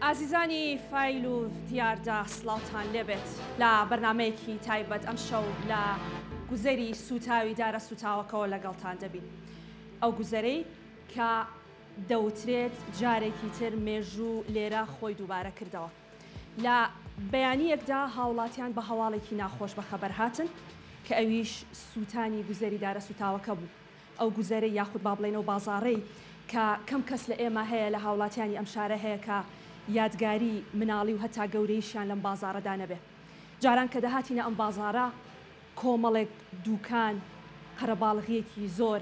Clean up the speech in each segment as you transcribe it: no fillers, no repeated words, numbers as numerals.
ئازیزانی فایل و دیاردا سڵاوتان لێبێت لە بەرنمەیەکی تایبەت ئەم شەو لە گوزەری سوتاوی دارە سوتاوەکەەوە لەگەڵتان دەبین. ئەو گوزەرەی کە دەوترێت جارێکی تر مێژوو لێرە خۆی دووبارە کردەوە. لە بەیانیەکدا هاوڵاتیان بە هەواڵێکی ناخۆش بەخەبەر هاتن کە ئەویش سووتانی گوزەری دارە سوتاوەکە بوو. ئەو گوزەرەی یاخود با بڵێنەوە بازاڕەی کە کەم کەس لە ئێمە هەیە لە هاوڵاتیانی ئەم شارە هەیە کە یادگاری مناڵی و هەتا گەورەیشیان لەم بازاڕەدا نەبێ. جاران کە دەهاتینە ئەم بازاڕە کۆمەڵێک دوکان قەرەباڵغیەکی زۆر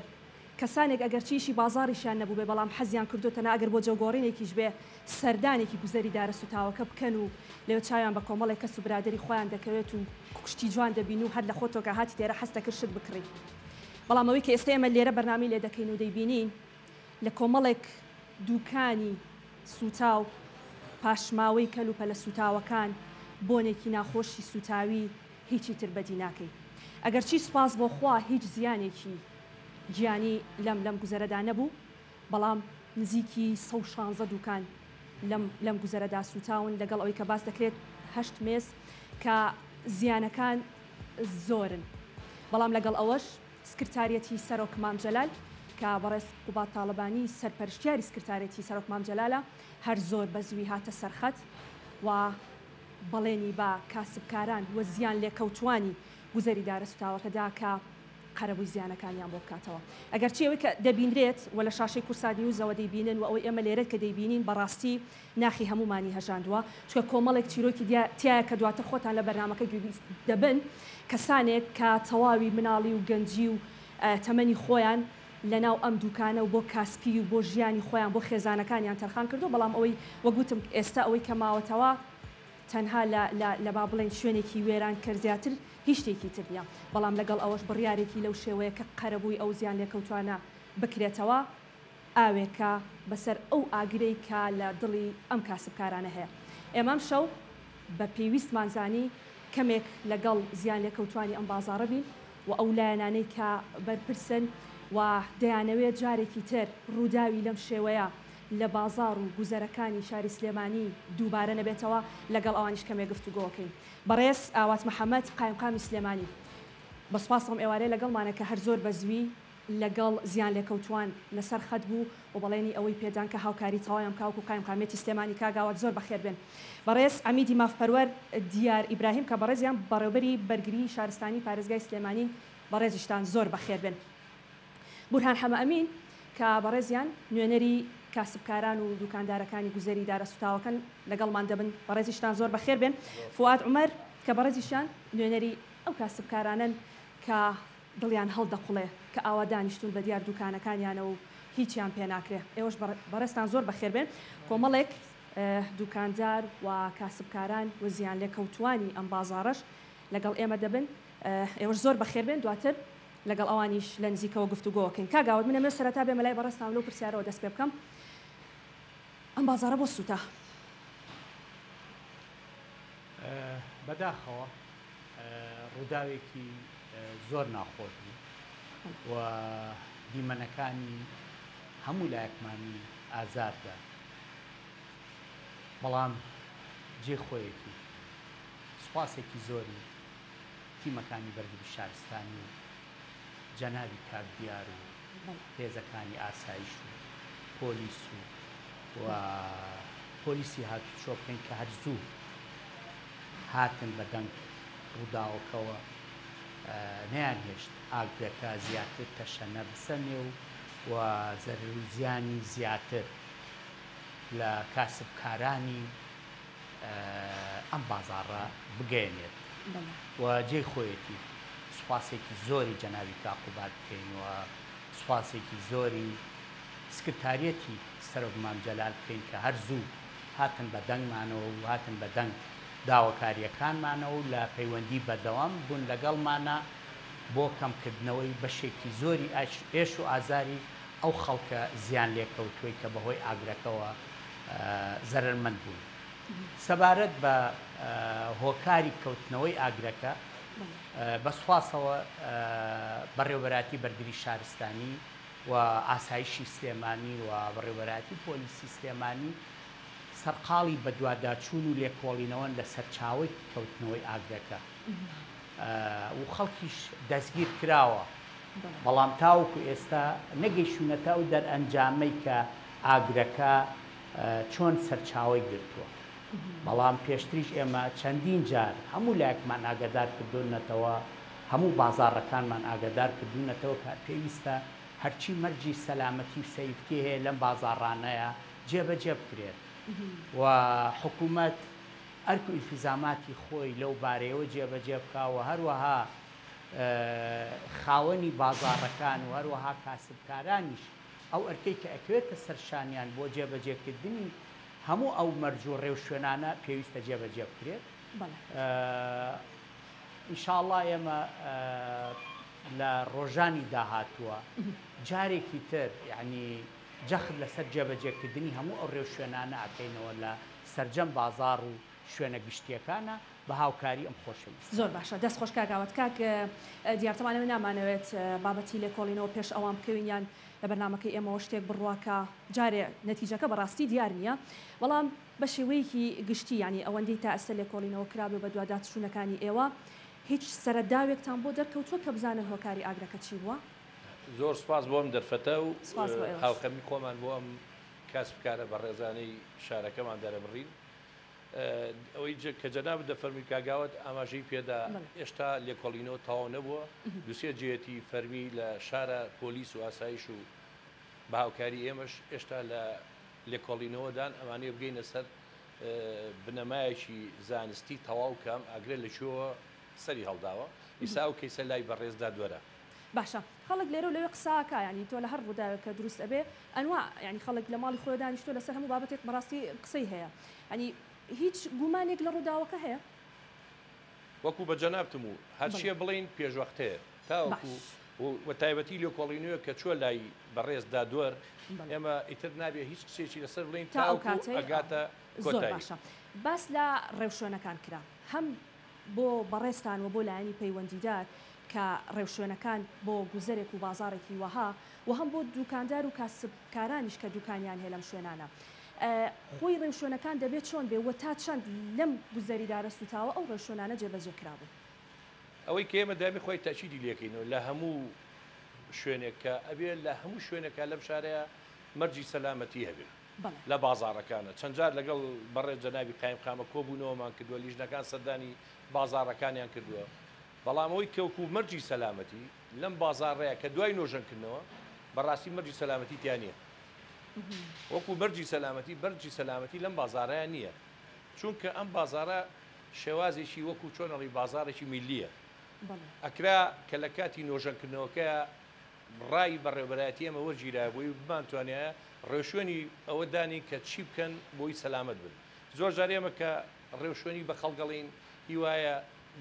کەسانێک ئەگەر چیشی بازاڕیشیان نەبوو بێ بەڵام حەزیان کردوتەنا ئەگەر بۆ جێگۆڕینێکیش بێ سەردانێکی گوزەری دارە سوتاوەکە بکەن و لێو چاویان بە کۆمەڵێک کەس و برادری خۆیان دەکەوێت و کوشتی جوان دەبین و هەر لە خۆتۆکە هاتی تێرە هەست دەکرد شت بکڕی. بەڵام ئەوەی کە ئێستا ئێمە لێرە بەرنامی لێ دەکەین و دەیبینین لە کۆمەڵێک دوکانی سوتاو پاشماوەی کەلوپە لە سوتاوەکان بۆنێکی ناخۆشی سوتاوی هیچی تر بەدی ناکەی. ئەگەر چی سپاس بۆ خوا هیچ زیانێکی گیانی لەم گوزەرەدا نەبوو، بەڵام نزیکی 116 دوکان لەم گوزەرەدا سوتاون لەگەڵ ئەوەی کە باس دەکرێت 8 مێز کە زیانەکان زۆرن. بەڵام لەگەڵ ئەوەش سکرتارەتی سەرۆک مام جەلال کە بەڕێز قوبات تاڵبانی سەرپەرشتیاری سکرتارەتی سەرۆک مام جەلالە هەر زۆر بەزوی هاتە سەرخەت و بەڵێنی بە کاسبکاران وە زیان لێکەوتوانی گوزەری دارە سوتاوەکەدا کە قەرەبووی زیانەکانیان بۆ بکاتەوە. ئەگەر چی ئەوەی کە دەبینرێت و لە شاشەی کورسا نیوزەوە دەیبینن و ئەوەی ئێمە لێرە کە دەیبینین بەڕاستی ناخی هەمومانی هەژاندووە، چکە کۆمەڵێک چیرۆکی تایە کە دواتر خۆتان لە بەرنامەکە گوێبیست دەبن کەسانێک کە تەواوی مناڵی و گەنجی و تەمەنی خۆیان لەناو ئەم دوکانە و بۆ کاسپی و بۆ ژیانی خۆیان بۆ خێزانەکانیان تەرخان کردو. بەڵام ئەوەی وەگوتم ئێستا ئەوەی کە ماوەتەوە تەنها لە با بڵێن شوێنێکی وێران کرد زیاتر هیچ شتێکی تر نیە. بەڵام لەگەڵ ئەوەش بڕیارێکی لەو شێوەیە کە قەرەبووی ئەو زیان لێکەوتوانە بکرێتەوە ئاوێکە بەسەر ئەو ئاگرەی کە لە دڵی ئەم کاسبکارانە هەیە. ئێمەم شەو بە پێویستمانزانی کەمێک لەگەڵ زیان لێکەوتوانی ئەم بازاڕە بین و ئەو لایەنانەی کە بەرپرسن و دەیانەوێت جارێکی تر ڕووداوی لەم شێوەیە لە بازار و گوزەرەکانی شاری سلێمانی دووبارە نەبێتەوە لەگەڵ ئەوانیش کەمێک گفتوگۆکەین. بەڕێز ئاوات محەممەد قایمقامی سلێمانی بەسپاسم ئێوارەیە لەگەڵمانە کە هەر زۆر بەزوی لەگەڵ زیان لێکەوتوان لەسەر خەت بوو و بەڵێنی ئەوەی پێدان کە هاوکاری تەواویان کاوکو قایمقامێتی سلێمانی کاگاوات زۆر بەخێر بێن. بەڕێز ئەمیدی مافپەروەر دیار ئیبراهیم کە بەڕێزیان بەڕێوەبەری بەرگری شارستانی پارێزگای سلێمانی بەڕێزیشتان زۆر بەخێر بێن. بورهان حەمە ئەمین کە بەڕێزیان نوێنەری کاسبکاران و دوکاندارەکانی گوزەری دارە سوتاوەکەن لەگەڵمان دەبن بەڕێزیشتان زۆر بەخێر بێن. فواد عومەر کە بەڕێزیشان نوێنەری ئەو کاسبکارانن کە دڵیان هەڵدەقوڵێ کە ئاوا دانیشتون بە دیار دوکانەکانیانە و هیچیان پێ ناکرێ. ئێوەش بەڕێستان زۆر بەخێر بێن. کۆمەڵێک دوکاندار و کاسبکاران و زیان لێکەوتوانی ئەم بازاڕەش لەگەڵ ئێمە دەبن. ئێوەش زۆر بەخێر بێن. دواتر لەگەڵ ئەوانیش لە نزیکەوە گفتوگۆکەین. کاگاوت منە من سەرەتا بێمە لای بەڕێستان لەو پرسیارەوە دەست پێ بکەم. ئەم بازاڕە بۆ سووتە بەداخەوە ڕووداوێکی زۆر ناخۆش بوو و دیمەنەکانی هەموو لایەکمانی ئازاردا، بەڵام جێخۆیەکی سوپاسێکی زۆری تیمەکانی بەرگری شارستانی و جەنابی کاکدیار و هێزەکانی ئاسایش و پۆلیس و پۆلیسی هاتوچۆ بکەین کە هەرزوو هاتن بە دەنگ ڕووداوەکەوە نەیانهێشت ئاگرەکە زیاتر تەشەنە بسەنێ و زەرر و زیانی زیاتر لە کاسبکارانی ئەم بازاڕە بگەێنێت و جێی خۆیەتی سوپاسێکی زۆری جەنابی کاقوبات بکەین و سوپاسێکی زۆری سکرتارەتی سەرۆک مام جەلال بکەین کە هەر زوو هاتن بە دەنگمانەوە و هاتن بە دەنگ داواکاریەکانمانەوە و لە پەیوەندی بەردەوام بوون لەگەڵمانە بۆ کەمکردنەوەی بەشێکی زۆری ئێش و ئازاری ئەو خەڵکە زیان لێکەوتووی کە بەهۆی ئاگرەکەەوە زەرمەند بوون. سەبارەت بە هۆکاری کەوتنەوەی ئاگرەکە بەسواسەوە بەڕێوەبەراتی بەرگری شارستانی و ئاسایشی سلێمانی و بەڕێوەبەراتی پۆلیسی سلێمانی سەرقاڵی بە دوواداچوون و لێکۆڵینەوەن لە سەرچاوی کەوتنەوەی ئاگرەکە و خەڵکیش دەستگیر کراوە بەڵام تاوەکو ئێستا نەگەیشتونەتە و دەرئەنجامەی کە ئاگرەکە چۆن سەرچاوی گرتووە بەڵام پێشتریش ئێمە چەندین جار هەموو لایەکمان ئاگادار کردوونەتەوە هەموو بازاڕەکانمان ئاگادار کردوونەتەوە کە پێویستە هەرچی مەرجی سەلامەتی و سەیفتی هەیە لەم بازاڕانەیە جێبەجێ بکرێت و حکوومەت ئەرک و ئیلتیزاماتی خۆی لەو بارەیەوە جێبەجێ بکاوە هەروەها خاوەنی بازاڕەکان و هەروەها کاسبکارانیش ئەو ئەرکەی کە ئەکوێتە سەرشانیان بۆ جێبەجێکردنی هەموو ئەو مەرج و ڕێو شوێنانە پێویستە جێبەجێ بکرێت ئینشاءڵڵا ئێمە لە ڕۆژانی داهاتووە جارێکی تر یعنی جەخت لەسەر جێبەجێکردنی هەموو ئەو ڕێو شوێنانە ئەکەینەوە لە سەرجەم بازاڕ و شوێنە گشتیەکانە بە هاوکاری ئەم خۆشەویست. زۆر باشە دەست خۆش کاگاوت کاک دیارتەمانەوە نامانەوێت بابەتی لێکۆڵینەوە پێش ئەوان بکەوینیان لە بەرنامەکەی ئێمەوە شتێک بڕواکە جارێ نەتیجەکە بەڕاستی دیار نییە بەڵام بە شێوەیەکی گشتی ینی ئەوەندەی تا ئەستا لێکۆڵینەوە کرابێ بە دوواداچوونەکانی ئێوە هیچ سەرەداوێکتان بۆ دەرکەوتووە کە بزانن هۆکاری ئاگرەکە چی بووە؟ زۆر سپاس بۆم دەرفەتە و هاوکەمی خۆمان بۆ ئەم کاسبکارە بە ڕێزانەی شارەکەمان دەرەبڕین ئەوەی کە جەناب دەفەرمی کاگاوت ئاماژەی پێدا ئێشتا لێکۆڵینەوە تەواو نەبووە دووسێ جێتی فەرمی لە شارە پۆلیس و ئاسایش و بە هاوکاری ئێمەش ئێشتا لە لێکۆڵینەوەدان ئەمانەیە بگەینە سەر بنەمایەکی زانستی تەواو کەم ئاگرێ لەکوێوە سەری هەڵداوە ئیسا و کەیسە لای بەڕێزدا دووەرە باشە خەڵک لێرە و لەوێ قساکە ینی تۆ لە هەر ڕووداوێکە دروست ئەبێ ئەنوا ینی خەڵک لە ماڵی خۆی دانیشتۆ لەسەر هەموو بابەتێک بەڕاستی قسەی هەیە ینی هیچ گومانێک لە ڕووداوەکە هەیە وەکو بە جەنابتم و هەرچیە بڵین پێشوەختەیە تاوەکو و تایبەتی لێکۆڵینەوە کە چوە لای بەڕێزدا دووەر ئێمە ئیتر نابێ هیچ قسێکی لەسەر بڵین تاوەکو ئەگاتە زۆر باشە باس لە ڕێوشوێنەکان کرا هەم بۆ بەڕێستان و بۆ لایەنی پەیوەندیدار کە ڕێوشوێنەکان بۆ گوزەرێک و بازارێکی وەها و هەم بۆ دوکاندار و کاسبکارانیش کە دوکانیان هەیە لەم شوێنانە خۆی ڕێوشوێنەکان دەبێت چۆن بێ وە تا چەند لەم گوزەریدارە سوتاوە ئەو ڕێوشوێنانە جێبەجێ کرابوو ئەوەی کە ئێمە دامی خۆی تاچیدی لێکەینەوە لە هەموو شوێنێکە ئەبێ لە هەموو شوێنەکە لەم شارەیە مەرجی سەلامەتی هەبێ لە بازاڕەکانە چەند جار لەگەڵ بەڕێز جەنابی قایم قامە کۆبوونەوەمان کردووە لیژنەکان سەردانی بازاڕەکانیان کردووە بەڵام ئەوەی کەوکو مەرجی سەلامەتی لەم بازاڕەیە کە دوای نۆژەنکردنەوە بەڕاستی مەرجی سەلامەتی تیان نییە وەکو بەرجی سەلامەتی لەم بازاڕەیە نییە چونکە ئەم بازاڕە شێوازێکی وەکو چۆنەڵی بازارێکی میلیە ئەکرا کە لە کاتی نۆژەنکردنەوەکە ڕای بەڕێوەبەرایەتی ئێمە وەرگیرابووی بمانتوانێت ڕێوشوێنی ئەوە دانی کە چی بکەن بۆی سەلامەت بن زۆر جار ئێمە کە ڕێوشوێنی بە خەڵگەڵین هیوایە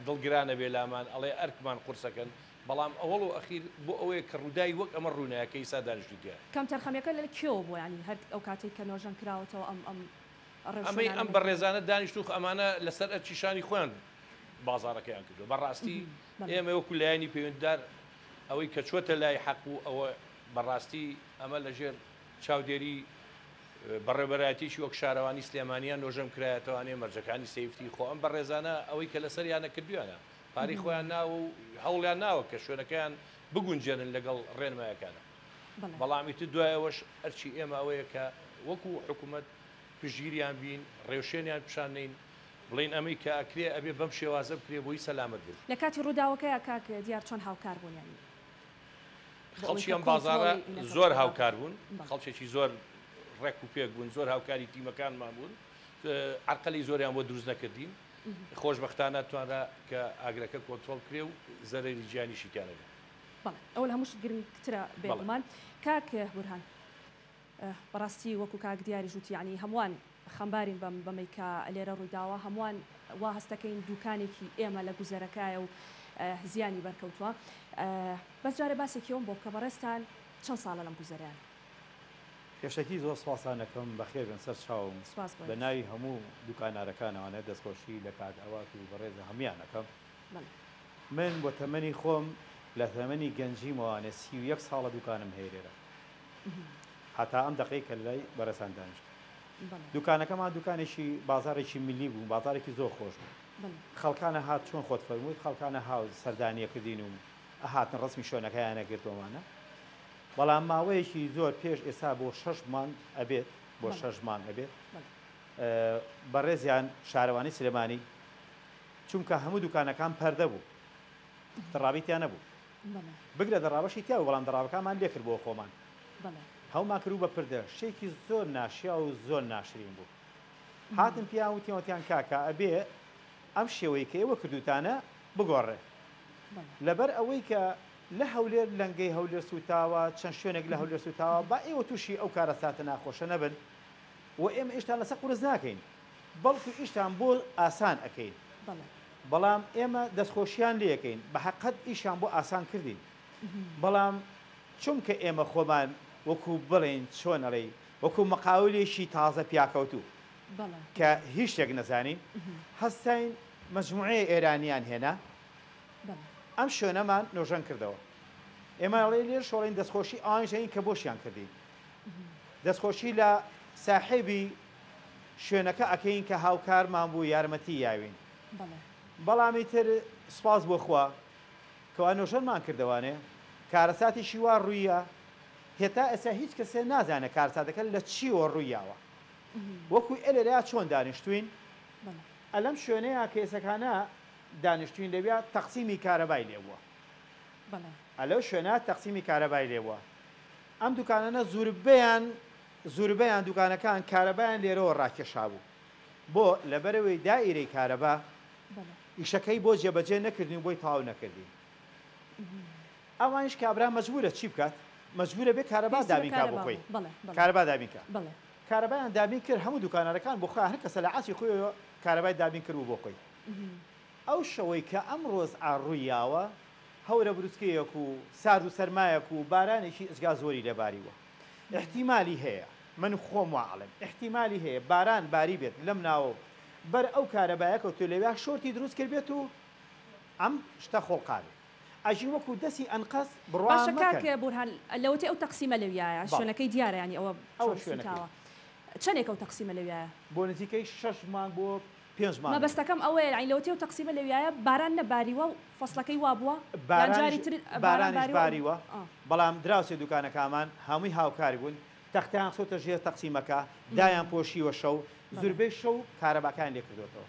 دڵگرانە بێ لامان ئەڵێ ئەرکمان قورسەکەن بەڵام ئەوڵ و ئەخیر بۆ ئەوەیە کە ڕووداوی وەک ئەمە ڕوونایەکە ئیسا دانیشتیگە کەم تەرخەمیەکە لە کێوە بۆ ینی هەر ئەو کاتێک کە نۆژەن کراوەتەوە ئەم بەڕێزانە دانیشتوخ ئەمانە لەسەر ئەرچیشانی خۆیان بازارەکەیان کردو بەڕاستی ئێمە وەکو لایەنی پەیوەنددار ئەوەی کە چوەتە لای حەق و ئەوە بەڕاستی ئەمە لەژێر چاودێری بەڕێبەرایەتیشی وەک شارەوانی سلێمانیان نۆژەم کرایەتەوانێ مەرجەکانی سەیفتی خۆ ئەم بەڕێزانە ئەوەی کە لەسەریانە کردویانە پاری خۆیان ناو و هەوڵیان ناوە کە شوێنەکەیان بگونجێنن لەگەڵ ڕێنمایەکانە بەڵامی تر دوایەوەش ئەرچی ئێمە ئەوەیە کە وەکو حکوومەت پشگیریان بین ڕێوشێنیان پیشانین بڵین ئەمەی کە ئەکرێ ئەبێ بەم شێوازە بکرێ بۆی سەلامەت بێت لە کاتی ڕووداوەکەیە کاک دیار چۆن هاوکار بوونیانی خەڵکی ئەم بازارە زۆر هاوکار بوون خەڵکێکی زۆر ڕێک و پێک بوون زۆر هاوکاری تیمەکانمان بوون عەرقەلی زۆریان بۆ دروست نەکردین خۆشبەختانە توانرا کە ئاگرەکە کۆنتڕۆڵ کرێ و زەرری گیانیشی تیانەبێت بەڵێ ئەوە لە هەمووش گرنگترە بێگومان کاک بورهان بەڕاستی وەکو کاک دیاری ژووتی ینی هەمووان خەمبارین بەمەی کە لێرە ڕوویداوە هەمووان وا هەستەکەین دوکانێکی ئێمە لە گوزەرەکایە و زیانی بەرکەوتووە بەس جارێ باسێکیەوەم بۆ بکە بەڕێستان چەند ساڵە لەم گوزەریان پێشەکی زۆر سواسانەکەم بەخێر بن سەر چاوم بە ناوی هەموو دوکانارەکانەوانە دەستخۆشی لە کاک ئەوات و بەڕێزە هەمویانەکەم من بۆ تەمەنی خۆم لە تەمەنی گەنجیمەوانە 31 ساڵە دوکانم هەیە لێرە هەتا ئەم دەقەی کە لای بەڕێزان دانیشت دوکانەکەمان دوکانێکی بازارێکی میلی بوو بازارێکی زۆر خۆش بوو خەڵکانە هات چۆن خۆت فەرموویت خەڵکانە هاو سەردانیەکردین و ئەهاتن ڕسمی شوێنەکەیانە گرتومانە بەڵام ماوەیەکی زۆر پێش ئێستا بۆ 6 مان ئەبێت بۆ 6 مان ئەبێت بەڕێزیان شارەوانی سلێمانی چونکە هەموو دوکانەکان پەردە بوو دڕابیتیان نەبوو بگرە دەڕابەشی تیا و بەڵام دەڕابەکانمان لێ کرد بۆ خۆمان هەوما کرد بە پردە شتێکی زۆر ناشیا و زۆر ناشرین بوو هاتن پیان وتیان کاکە ئەبێ ئەم شێوەی کە ئێوە کردوتانە بگۆڕێ لەبەر ئەوەی کە لە هەولێر لەنگەی هەولێر سوتاوە چەند شوێنێک لە هەولێر سوتاوە با ئێوە تووشی ئەو کارە ساتە ناخۆشە نەبن و ئێمە ئیشتان لەسەر قورس ناکەین بەڵکو ئیشتان بۆ ئاسان ئەەکەین بەڵام ئێمە دەستخۆشیان لێەکەین بە حەقەت ئیشان بۆ ئاسان کردین بەڵام چونکە ئێمە خۆمان وەکو بڵێن چۆنەڵێ وەکو مەقاولێکی تازە پیاکەوتوو کە هیچ شتێک نەزانین هەستین مەجموعەیە ئێرانیان هێنا ئەم شوێنەمان نۆژەن کردەوە ئێمە لێر شۆڵین دەستخۆشی ئاژین کە بۆشیان کردین دەستخۆشی لە ساحێبی شوێنەکە ئەەکەین کە هاوکارمان بوو یارمەتی یاوین بەڵامی تر سپاس بۆ خوا کەوا نۆژەنمان کردوانێ کارەساتیشی وا ڕوویە هێتا ئەسا هیچ کەسێ نازانە کارساتەکە لە چیوە ڕوویاوە وەکو ئێلێریا چۆن دانیشتوین ئەلەم شوێنەیە کێسەکانە دانیشتوین لەویا تەقسیمی کارەبای لێبووە ئەلەو شوێنە تەقسیمی کارەبای لێبووە ئەم دوکانانە زوربەیان دوکانەکان کارەبایان لێرەوە ڕاکێشا بوو بۆ لەبەرەوەی دائیرەی کارەبا ئیشەکەی بۆ جێبەجێ نەکردین بۆی تاو نەکردین ئەوانش کابرا مەجبورە چی بکات مەجبورە بێ کارەبا دابینکا بۆ خۆی کارەبا دابینکە کارەبایان دابین کرد هەموو دوکانەکان بۆ خۆیان هەر کەسە لە عاسی خۆیەوە کارەبای دابین کرد بۆ خۆی ئەو شەوەی کە ئەم ڕۆژ ئاڕوویاوە هەورە بروسکەیەک و سارد و سەرمایەک و بارانێکی ئەجگا زۆری لەباریوە احتیمالی هەیە من خۆم واعڵم احتیمالی هەیە باران باری بێت لەم ناوە بەر ئەو کارەبایەکە تو لەویا شۆرتی دروست کرد بێت و ئەم شتە خۆڵقابێت ئەژی وەکو دەستی ئەنقەس بڕوان باشەکە بورهان لەوەتی ئەو تەقسیمە لەویایە شوێنەکەی دیارە ینی ئەوە شوێنەکەوە چەندێک ئەو تەقسیمە لەویایە بۆ نزیکەی 6 مان بۆ 5 مان مەبەستەکەم ئەوەیە ینی لەوەتی ئەو تەقسیمە لەویایە باران نەباریوە و فەسڵەکەی وا بووە بارانیش باریوە بەڵام دراوسێ دوکانەکەمان هەمووی هاوکاری بوون تەختیان خۆتە ژێر تەقسیمەکە دایان پۆشیوە شەو زوربەی شەو کارەباکان لێ کردوێتەوە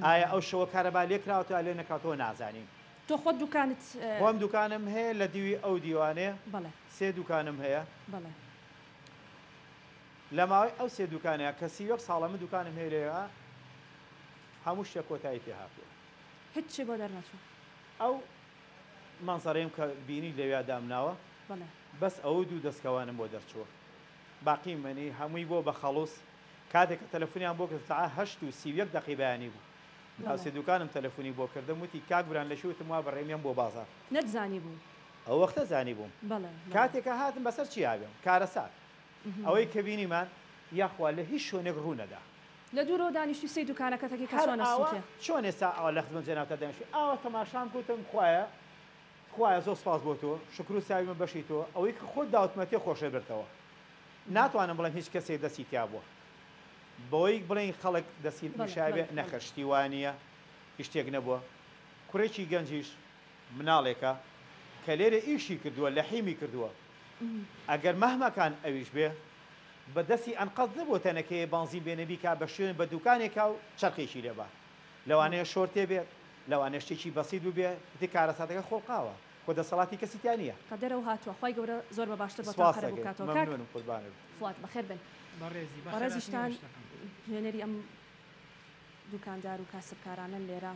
ئایا ئەو شەوە کارەبا لێکراوەوە لێ نەکاتەوە نازانین تۆ خۆت دوکانت خۆم دوکانم هەیە لە دیوی ئەو دیوانەیە سێ دوکانم هەیە لە ماوەی ئەو سێ دوکانەیە کە سیوەک ساڵەمە دوکانم هەیەەوە هەموو شتێک کۆتایی پێ هاتووە هیچی بۆ دەرنەچوو ئەو مانسەڕێم کە بینی لەویا دامناوە بەس ئەو دوو دەستکەوانم بۆ دەرچووە باقی منی هەمووی بۆ بە خەڵوس کاتێک کە تەلەفۆنیان بۆ کرد ساعت 8:30 دقیقەیانی بوو ناوسێ دوکانم تەلەفۆنی بۆ کردم وتی کاکبران لە شوتم وا بەڕێمیان بۆ بازار نەتزانی بوو ئەو وەختە زانی بووم کاتێکە هاتم بەسەر چی یاوێم کارەسات ئەوەی کە بینیمان یاخوا لە هیچ شوێنێک ڕوونەدا لە دوورەوە دانیشتی سێ دوکانەکەتەکەی چۆن ئێستا ئەوە لە خزمەت جەناوتە دانیشتی ئاوە تەماشام گوتم خوایە زۆر سپاس بۆ تۆ شکر و ساویمە بەشی تۆ ئەوەی کە خۆت داوتمەتی خۆشە برتەوە ناتوانم بڵێم هیچ کەسێک دەستی تیا بووە بۆی بڵێن خەڵک دەستی شابێ نەخەشتیوانە هیچ شتێک نەبووە کوڕێکی گەنجیش مناڵێکە کە لێرە ئیشی کردووە لە حیمی کردووە ئەگەر مەهمەکان ئەویش بێ بە دەستی ئەنقەت نەبووە تەنەکەی بانزین بێنەبی کا بە شوێن بە دوکانێکا و چەرخێکی لێبا لەوانەیە شۆرتێ بێت لەوانەیە شتێکی بەسیت و بێ تی کارەساتەکە خۆڵقاوە خۆ دەسەڵاتی کەسیتیان نییە قەدەرەوە هاتووە خی گەورە زۆر بە باشتر بەکاتەوە فوات بەخێر بن بەڕێزیشتان نوێنەری ئەم دوکاندار و کاسبکارانە لێرە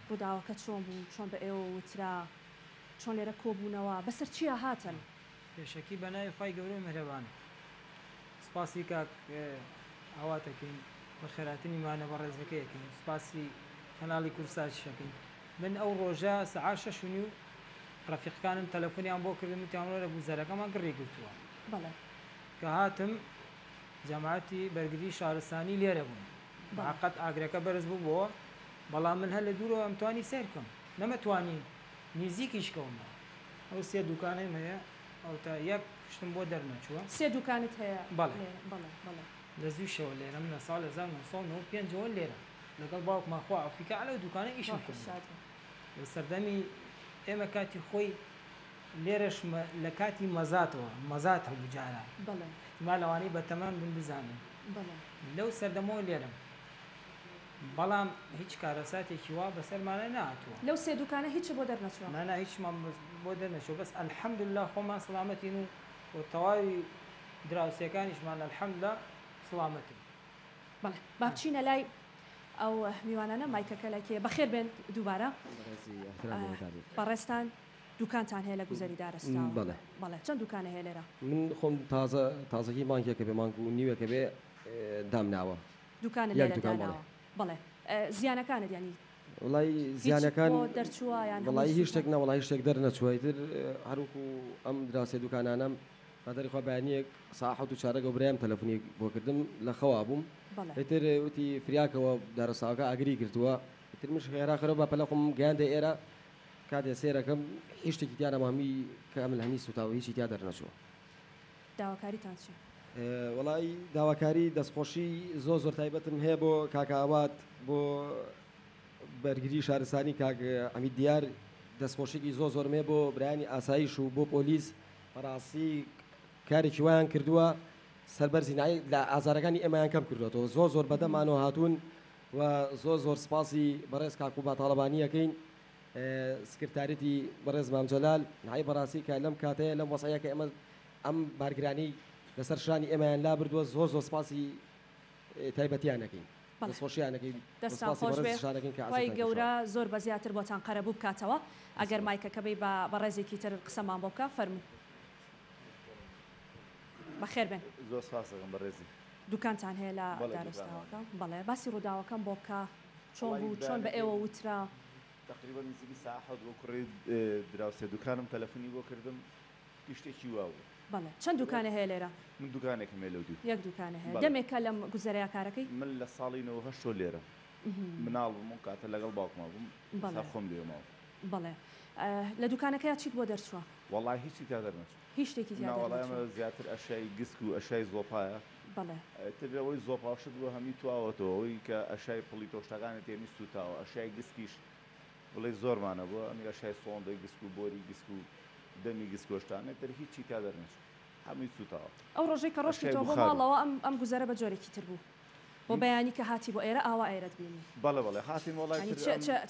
ڕووداوەکە چۆن بوو چۆن بە ئێوە وترا چۆن لێرە کۆبوونەوە بەسەر چیە هاتن پێشەکی بەناوی خی گەورەی مهرەبان سپاسی کاک ئاواتەکەین بە خێراتنیمانە بە ڕێزەکەیەکەین سپاسی کەناڵی کورساچەکەین من ئەو ڕۆژە سەعات 6:30 ڕەفیقەکانم تەلەفۆنیان بۆ کردم وتیانڵە بوزەرەکەمان گڕی گرتووە کە هاتم جەماعەتی بەرگری شارستانی لێرە بوون باقەت ئاگرەکە بەرز بوو بۆ بەڵام من هەر لە دوورەوە ئەمتوانی سیر بکەم نەمەتوانی نزیکیشکەومە ئەو سێ دوکانەی هەیە ئەو تا یەک شتم بۆ دەرنەچووە سێ دوکانت هەیە لە زووشەوە لێرە من لە ساڵ 1995 لێرە لەگەڵ باوکمان خوا ئەفریقا لەو دوکانە ئیشم کرد لە سەردەمی ئێمە کاتی خۆی لێرەش لە کاتی مەزات هەبوو جارە ما لەوانەی بەتەمام بن بزانن لەو سەردەمەوە لێرم بەڵام هیچ کارەساتێکی وا بەسەرمانە نهاتووە لەو سێ دوکانە هیچ بۆ دەرنەچووە مانە هیچمان بۆ دەرنەچوو بەس ئەلحەمدوللا خۆمان سڵامەتین و تەواوی دراوسەکانیشمان ئەلحەمدوللا سڵامەتین بەڵێ با بچینە لای ئەو میوانانە مایکەکە لایکێ بەخێر بێن دووبارە بەڕێستان دوکانتان هەیە لە گوزەری دارستان بەڵێ چەند دوکانە هەیە لێرە من خۆم تازەکی مانکێکە بێ مانگ و نیوەکە بێ دامناوە دوکانە لێرە داناوە بەڵێ زیانەکانت ینی وڵی زیانەکان دەرچووە یان وڵی هیچ شتێک نەوەڵی هیچ شتێک دەرنەچووەیتر هەروکو ئەم دراوسێ دوکانانم قەدەری خۆ بەیانیەک ساحەت و چارەگە و برایان تەلەفۆنی بۆ کردم لە خەوا بووم ئیتر وتی فریاکەوە دارەساوەکە ئاگری کردووە ئیتر مش خێراخەرە بە پەلە خۆم گیاندە ئێرە کاتێ سێرەکەم هیچ شتێکی تیانە مامی کامل هەمی سوتاوە هیچی تیا دەرنەچووە داواکاریتان چی وڵی داواکاری دەستخۆشی زۆر تایبەتم هەیە بۆ کاکاوات بۆ بەرگری شارستانی کاک ئەمی دیار دەستخۆشێکی زۆرمێ بۆ برایانی ئاسایش و بۆ پۆلیس بەڕاستی کارێکی وایان کردووە سەربەرزی لە ئازارەکانی ئێمەیان کەم کردوێتەوە زۆر بەدەمانەوە هاتوون و زۆر سپاسی بەڕێز کاکو باتاڵەبانیەکەین سکرتارەتی بەڕێز مامجەلال نهای بەڕاستی کە لەم کاتەیە لەم وەسایەکە ئێمە ئەم بارگرانی لەسەر شانی ئێمەیان لا بردووە زۆر سپاسی تایبەتیانەکەین دەستخۆشیانەکەین دەستان خۆش بێت خی گەورە زۆر بە زیاتر بۆتان قەرەبوو بکاتەوە ئەگەر مایکەکە بێ بە ڕێزێکی تر قسەمان بۆ بکە فەرموو بەخێر بێن زۆر سپاسەکەم بەڕێزی دوکانتان هەیە لە دارستاوەکە بەڵێ باسی ڕووداوەکەم بۆ بکە چۆن بوو چۆن بە ئێوە وترا تقریبا نزیکی ساحەت بۆ کوڕی دراوسێ دوکانم تەلەفۆنی بۆ کردم شتێکی واو بەڵێ چەند دوکانە هەیە لێرە من دوکانێکم هەیە لەو دوو یەک دوکانە هەیە دەمێکە لەم گوزەرەیە کارەکەی من لە ساڵی 98 لێرە مناڵ بووم و کاتە لەگەڵ باوکما بووم خۆم لێماوە بەڵێ لە دوکانەکەی چیت بۆ دەرچووە وەڵای هیچی تا دەرنەچوو هیچ شتێکی وەڵایمە زیاتر ئەشای گسک و ئەشای زۆپایە بەڵێ ترەوەی زۆپاشت بووە هەمی تواوەتەوە ئەوی کە ئەشای پڵی تۆشتەکانت تێمی سوتاوە ئەشای گسکیش بڵێ زۆرمانە بووە ئەمی ئەشای سۆندەی گسک و بۆری گسک و دەمی گسکۆشتانێت تر هیچی تا دەرنەچوو هەمووی سوتاوە ئەو ڕۆژەی کە ڕۆشتەوە بۆ ماڵەوە ئەم گوزەرە بە جۆرێکی تر بوو بۆ بەیانی کە هاتی بۆ ئێرە ئاوا ئێرەت بینی بەڵێ هاتین وڵای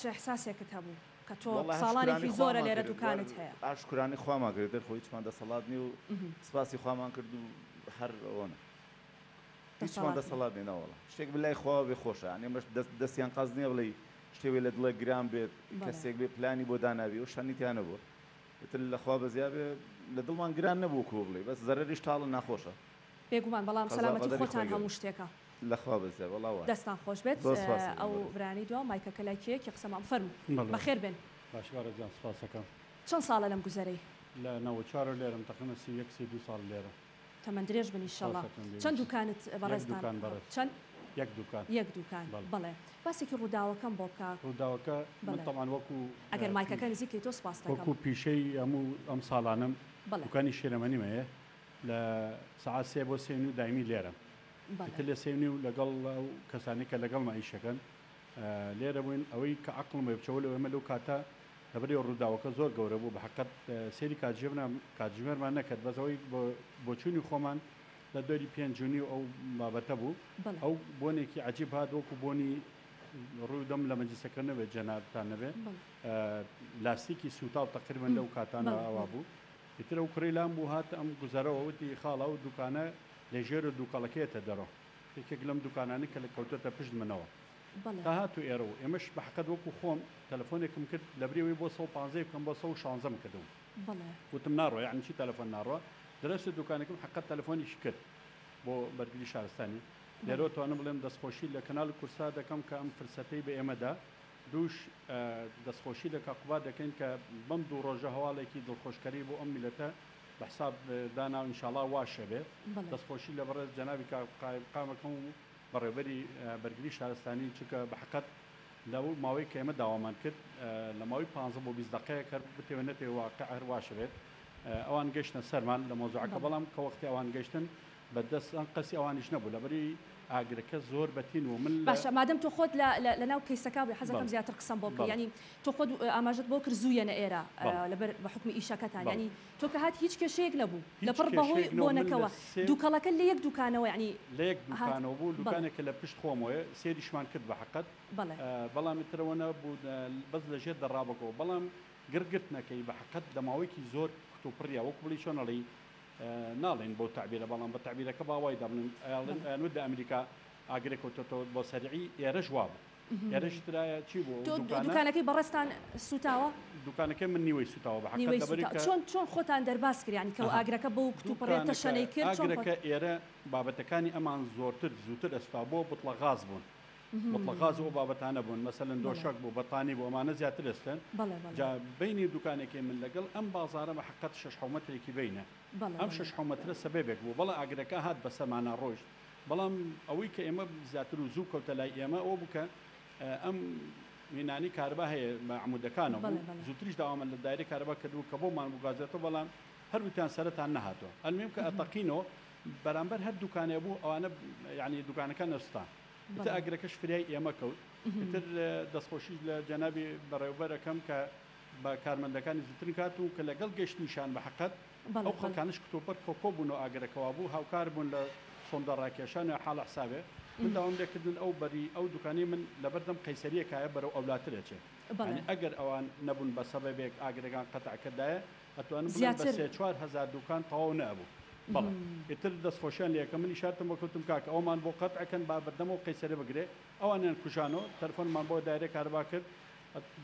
چه حساسێکت هەبوو کە تۆ ساڵانێکی زۆرە لێرە دوکانت هەیە ئاشکرانی خوامان کرد دەر خۆی هیچمان دەسەڵات نی و سپاسی خوامان کرد و هەر ئەوەنە هیچمان دەسەڵات نێنەوەڵە شتێک بلای خوا بێ خۆشە ئەمەش دەستیان قەز نییە بڵێ شتێوێ لە دڵە گران بێت کەسێک بێ پلانی بۆ داناوی و شانیتیانە بوو تر لەخوا بەزیابێ لە دڵمان گران نەبوو کۆ بڵێ بەس زەرریش تاڵە ناخۆشە بێگومان بەڵام سەلامەتی خۆتان هەموو شتێکە لەخوا بەزیە وەڵاوە دەستان خۆش بێت ئەو برانی دووە مایکەکە لایکەیەکی قسەمان فەرموو بەخێر بێن باشوارەجان سپاسەکەم چەند ساڵە لەم گوزەرەی لە 94 لێرم تقریبا 1 ساڵ لێرە تەمەند درێژ بن ئینشەڵڵا چەند دوکانت بەڕێستان چەند یەک دوکان بەڵێ باسێکی ڕووداوەکەم بۆ بکە ڕووداوەکە تەمان وەکو ئەگەر مایکەکە نزیکەی تۆ سپاس دەکەم وەکو پیشەی هەموو ئەم ساڵانم دوکانی شێرەمەنیمەیە لە سەعات 3 بۆ 3 و دایمی لێرە لە 3 و لەگەڵ کەسانی کە لەگەڵ مەعیشەکەن لێرە بووین ئەوەی کە عەقڵم بچەوە لەوە ئێمە لەو کاتە لەبەری ڕووداوەکە زۆر گەورە بوو بە حەقەت سێری کاتژمێرمان نەکرد بەزەوەی بۆ چوونی خۆمان لە دوای 5 جوونی ئەو بابەتە بوو ئەو بۆنێکی عجیب هات وەکو بۆنی ڕوودەم لە مەجلیسەکە نەبێت جەنابتان نەبێت لاستیکی سوتاو تقریبا لەو کاتانە ئەوا بوو ئیتر ئەو کوڕی لام بوو هات ئەم گوزەرەوە وتی خاڵە و دوکانە لێژێرە دووکەڵەکەیەتە دەرەوە یەکێک لەم دوکانانی کە لە کەوتەتە پشت منەوە تا هاتو ئێرەوە ئێمەش بە حەقەت وەکو خۆم تەلەفۆنێکم کرد لە بریەوەی بۆ 150 بکەم بۆ 116 کردم وتم ناڕۆ یعنی چی تەلەفۆن ناڕۆ دەرەستی دوکانێکم حەقەت تەلەفۆنیش کرد بۆ بەرگری شارستانی لێرەوە توانم بڵێم دەستخۆشی لە کەناڵی کورسا دەکەم کە ئەم فرسەتەی بە ئێمەدا دووش دەستخۆشی لە کاقوبا دەکەین کە بەم دوو ڕۆژە هەواڵێکی دڵخۆشکەری بۆ ئەم میلەتە بە حساب دانا ئینشاڵڵا واشە بێت دەستخۆشی لە بەڕێز جەنابی قامەکەم و بەڕێوەبەری بەرگری شارستانی چکە بە حەقەت لەو ماوەی کە ئێمە داوامان کرد لە ماوەی 15 بۆ 20 دقەیە کرد بتێوە نەتێ واقع هەر واشە بێت ئەوان گەشتە سەرمان لە مۆزوعەکە بەڵام کە وەختی ئەوان گەشتن بەدەست ئەم قەسی ئەوانیش نەبوو لەبەری ئاگرەکە زۆر بەتین و من باشە مادەم تۆ خۆت لە ناو کەیسەکە بووی حەزەکەم زیاتر قسەم بۆ بکە ینی تۆ خۆت ئاماژت بۆ کرد زوویەنە ئێرە لەبەر بە حکمی ئیشەکەتان ینی تۆ کە هات هیچ کێشەیەک نەبوو لەپڕ بەهۆی بۆنەکەوە دووکەڵەکە لە یەک دوکانەوە ینی لە یەک دوکانەوە بوو دوکانێکە لە پشت خۆمەوەی سێریشمان کرد بە حەقەت بەڵامی ترەوەنە بوو بەس لەژێر دەڕابەکەەوە بەڵام گرگرتنەکەی بە حەقەت دەماوەیەکی زۆر کتوپڕیا وەک بڵی چۆنەڵی ناڵێن بۆ تعبیرە بەڵام بە تعبیرەکە باوای دەبن نودە ئەمریکا ئاگرێکەوتەوە بۆ سەرعی ئێرەش وابوو ئێرەش ترایە چی بوو دوکانەکەی بەڕێستان سوتاوە دوکانەکەی من نیوەی سوتاوە بە چۆن خۆتان دەرباس کردیان کە ئاگرەکە بەو کتوپڕێتە شەنەی کرد ئاگرەکە ئێرە بابەتەکانی ئەمان زووتر ئەستا بۆ بڵە غاز بوون بڵە غاز ئەو بابەتانە بوون مەسەلەن دۆشک بوو بەتانی بۆ ئەمانە زیاتر ئەستن جا بینی دوکانێکی من لەگەڵ ئەم بازارە بە حقەت 6 مترێکی بینە ئەم 6 مترە سەبەبێک بوو بەڵام ئاگرەکە هات بە سەمانە ڕۆژ بەڵام ئەوەی کە ئێمە زیاتر و زوو کەوتە لای ئێمە ئەو بکە ئەم مینانی کاربا هەیە بە عمودەکانەوە زووتریش داوامە لە دایرە کاربا کردو کە بۆمان بگازێتەوە بەڵام هەروتیان سەرەتان نەهاتەوە ئەلمیم کە ئەتەقینەوە بەرامبەر هەر دوکانێ بوو ئەوانە ینی دوکانەکە نەستا تر ئاگرەکەش فریای ئێمە کەوت تر دەستخۆشی لە جەنابی بەڕێوبەرەکەم کە بە کارمەندەکانی زووترین کات و کە لەگەڵ گەشتنیشان بە حەقەت ئەو خەڵکانش کتۆپەر کۆکۆ بوون و ئاگرەکەەوە بوو هاوکار بوون لە سۆندا ڕاکێشان حاڵە حسابێ من داوام لێکردن ئەو بەری ئەو دوکانی من لەبەردەم قەیسەریەکایە بەرەو ئەولاترێکێ ئەگەر ئەوان نەبوون بە سەبەبێک ئاگرەکان قەتعکردایە ئەتوانم بڵێن بە 4,000 دوکان تەواو نەبوو بەڵێ ئیتر دەستخۆشیان لێکە من ئیشارتم وەکەوتم کاکە ئەومان بۆ قەتعکەن با بەردەمەوە قەیسەرە بگرێ ئەوانیان کوژانەوە تەلەفۆنمان بۆ دایرە کاربا کرد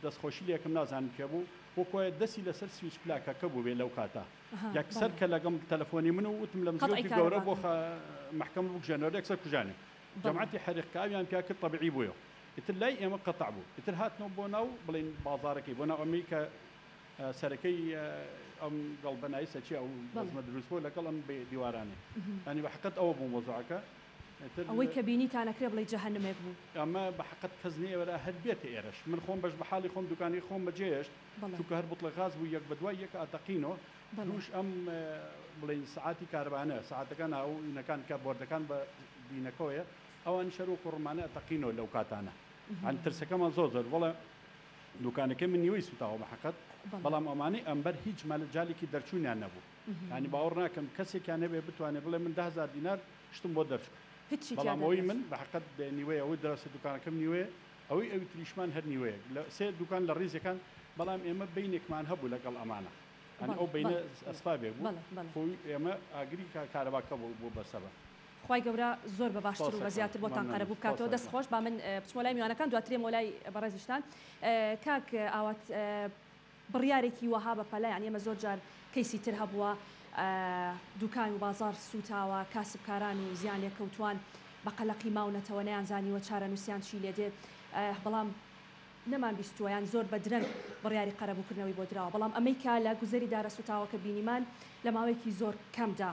دەستخۆشی لێکم نازانم پێ بوو وەکۆیە دەستی لەسەر سویچ پلاکەکە بوو بێ لەو کاتە یەکسەر کە لەگەم تەلەفۆنی من و وتم لە مزگەوتی گەورە بۆ محکەمە بکوژێنەوە یەکسەر کوژانێ جەماعەتی حەریقکاویان پیا کرد طەبیعی بووە ئیتر لای ئێمە قەتع بوو ئیتر هاتنەوە بۆ ناو بڵین بازارەکەی بۆ ناو ئەمریکا سەرەکەی ئەم گەڵبەنایی سەچی ئەو بەزمە دروست بۆ لەگەڵ ئەم دیوارانێ ینی بە حەقەت ئەوە بوو مۆزوعەکە ئەوەی کە بینیتانەکرێ بڵێ جەهەنمێک بوو ئەمە بە حەقەت کەزنی ئێوەرە هەر بێتە ئێرەش من خۆم بەش بە حاڵی خۆم دوکانی خۆم بەجێشت چونکە هەر بوتڵە غاز بوو یەک بەدوای یەک ئاتەقینەوە دوش ئەم بڵین سعاتی کاربانە سعاتەکان ئەو ئینەکان کە بۆردەکان بە بینەکەوەیە ئەوان شەر و کوڕمانە ئەتەقینەوە لەو کاتانە ئەن ترسەکەمان زۆر بەڵێ دوکانەکەی من نیوەی سوتاوە بە حەقەت بەڵام ئەمانەی ئەمبەر هیچ مالە جالێکی دەرچوونیان نەبوو ینی باوەڕ ناکەم کەسێکیان هەبێ بتوانێت بڵێ من 10,000 دینار شتم بۆ دەرچوو بەڵام ئەوەی من بە حەقەت نیوەیە ئەوەی دەرەسە دوکانەکەم نیوەیە ئەوەی ئەوی تریشمان هەر نیوەیە لە سێ دوکان لە ڕیزەکان بەڵام ئێمە بینێکمان هەبوو لەگەڵ ئەمانە ئەو بینە ئەسبابێک بوو ئێمە ئاگری کارەباکە بوو بەسەبە خی گەورە زۆر بە باشتر و بە زیاتر بۆتان قەرە بوو کاتەوە دەست خۆش با من بچمۆلای میوانەکان دواترێ مۆلای بەڕێزیشتان کاک ئاوات بڕیارێکی وەها بە پەلای یعنی ئێمە زۆر جار کەیسی تر هەبووە دوکان و بازار سوتاوە کاسبکاران و زیان لێکەوتوان بە قەلەقی ماونەتەوە نەیانزانیوە چارە نووسیان چی لێ دێت بەڵام نەمان بیستووەیان زۆر بە درەنگ بڕیاری قەرەبووکردنەوەی بۆ درراوە بەڵام ئەمریکا لە گوزەری دارە سوتاوەکە بینیمان لە ماوەیەکی زۆر کەمدا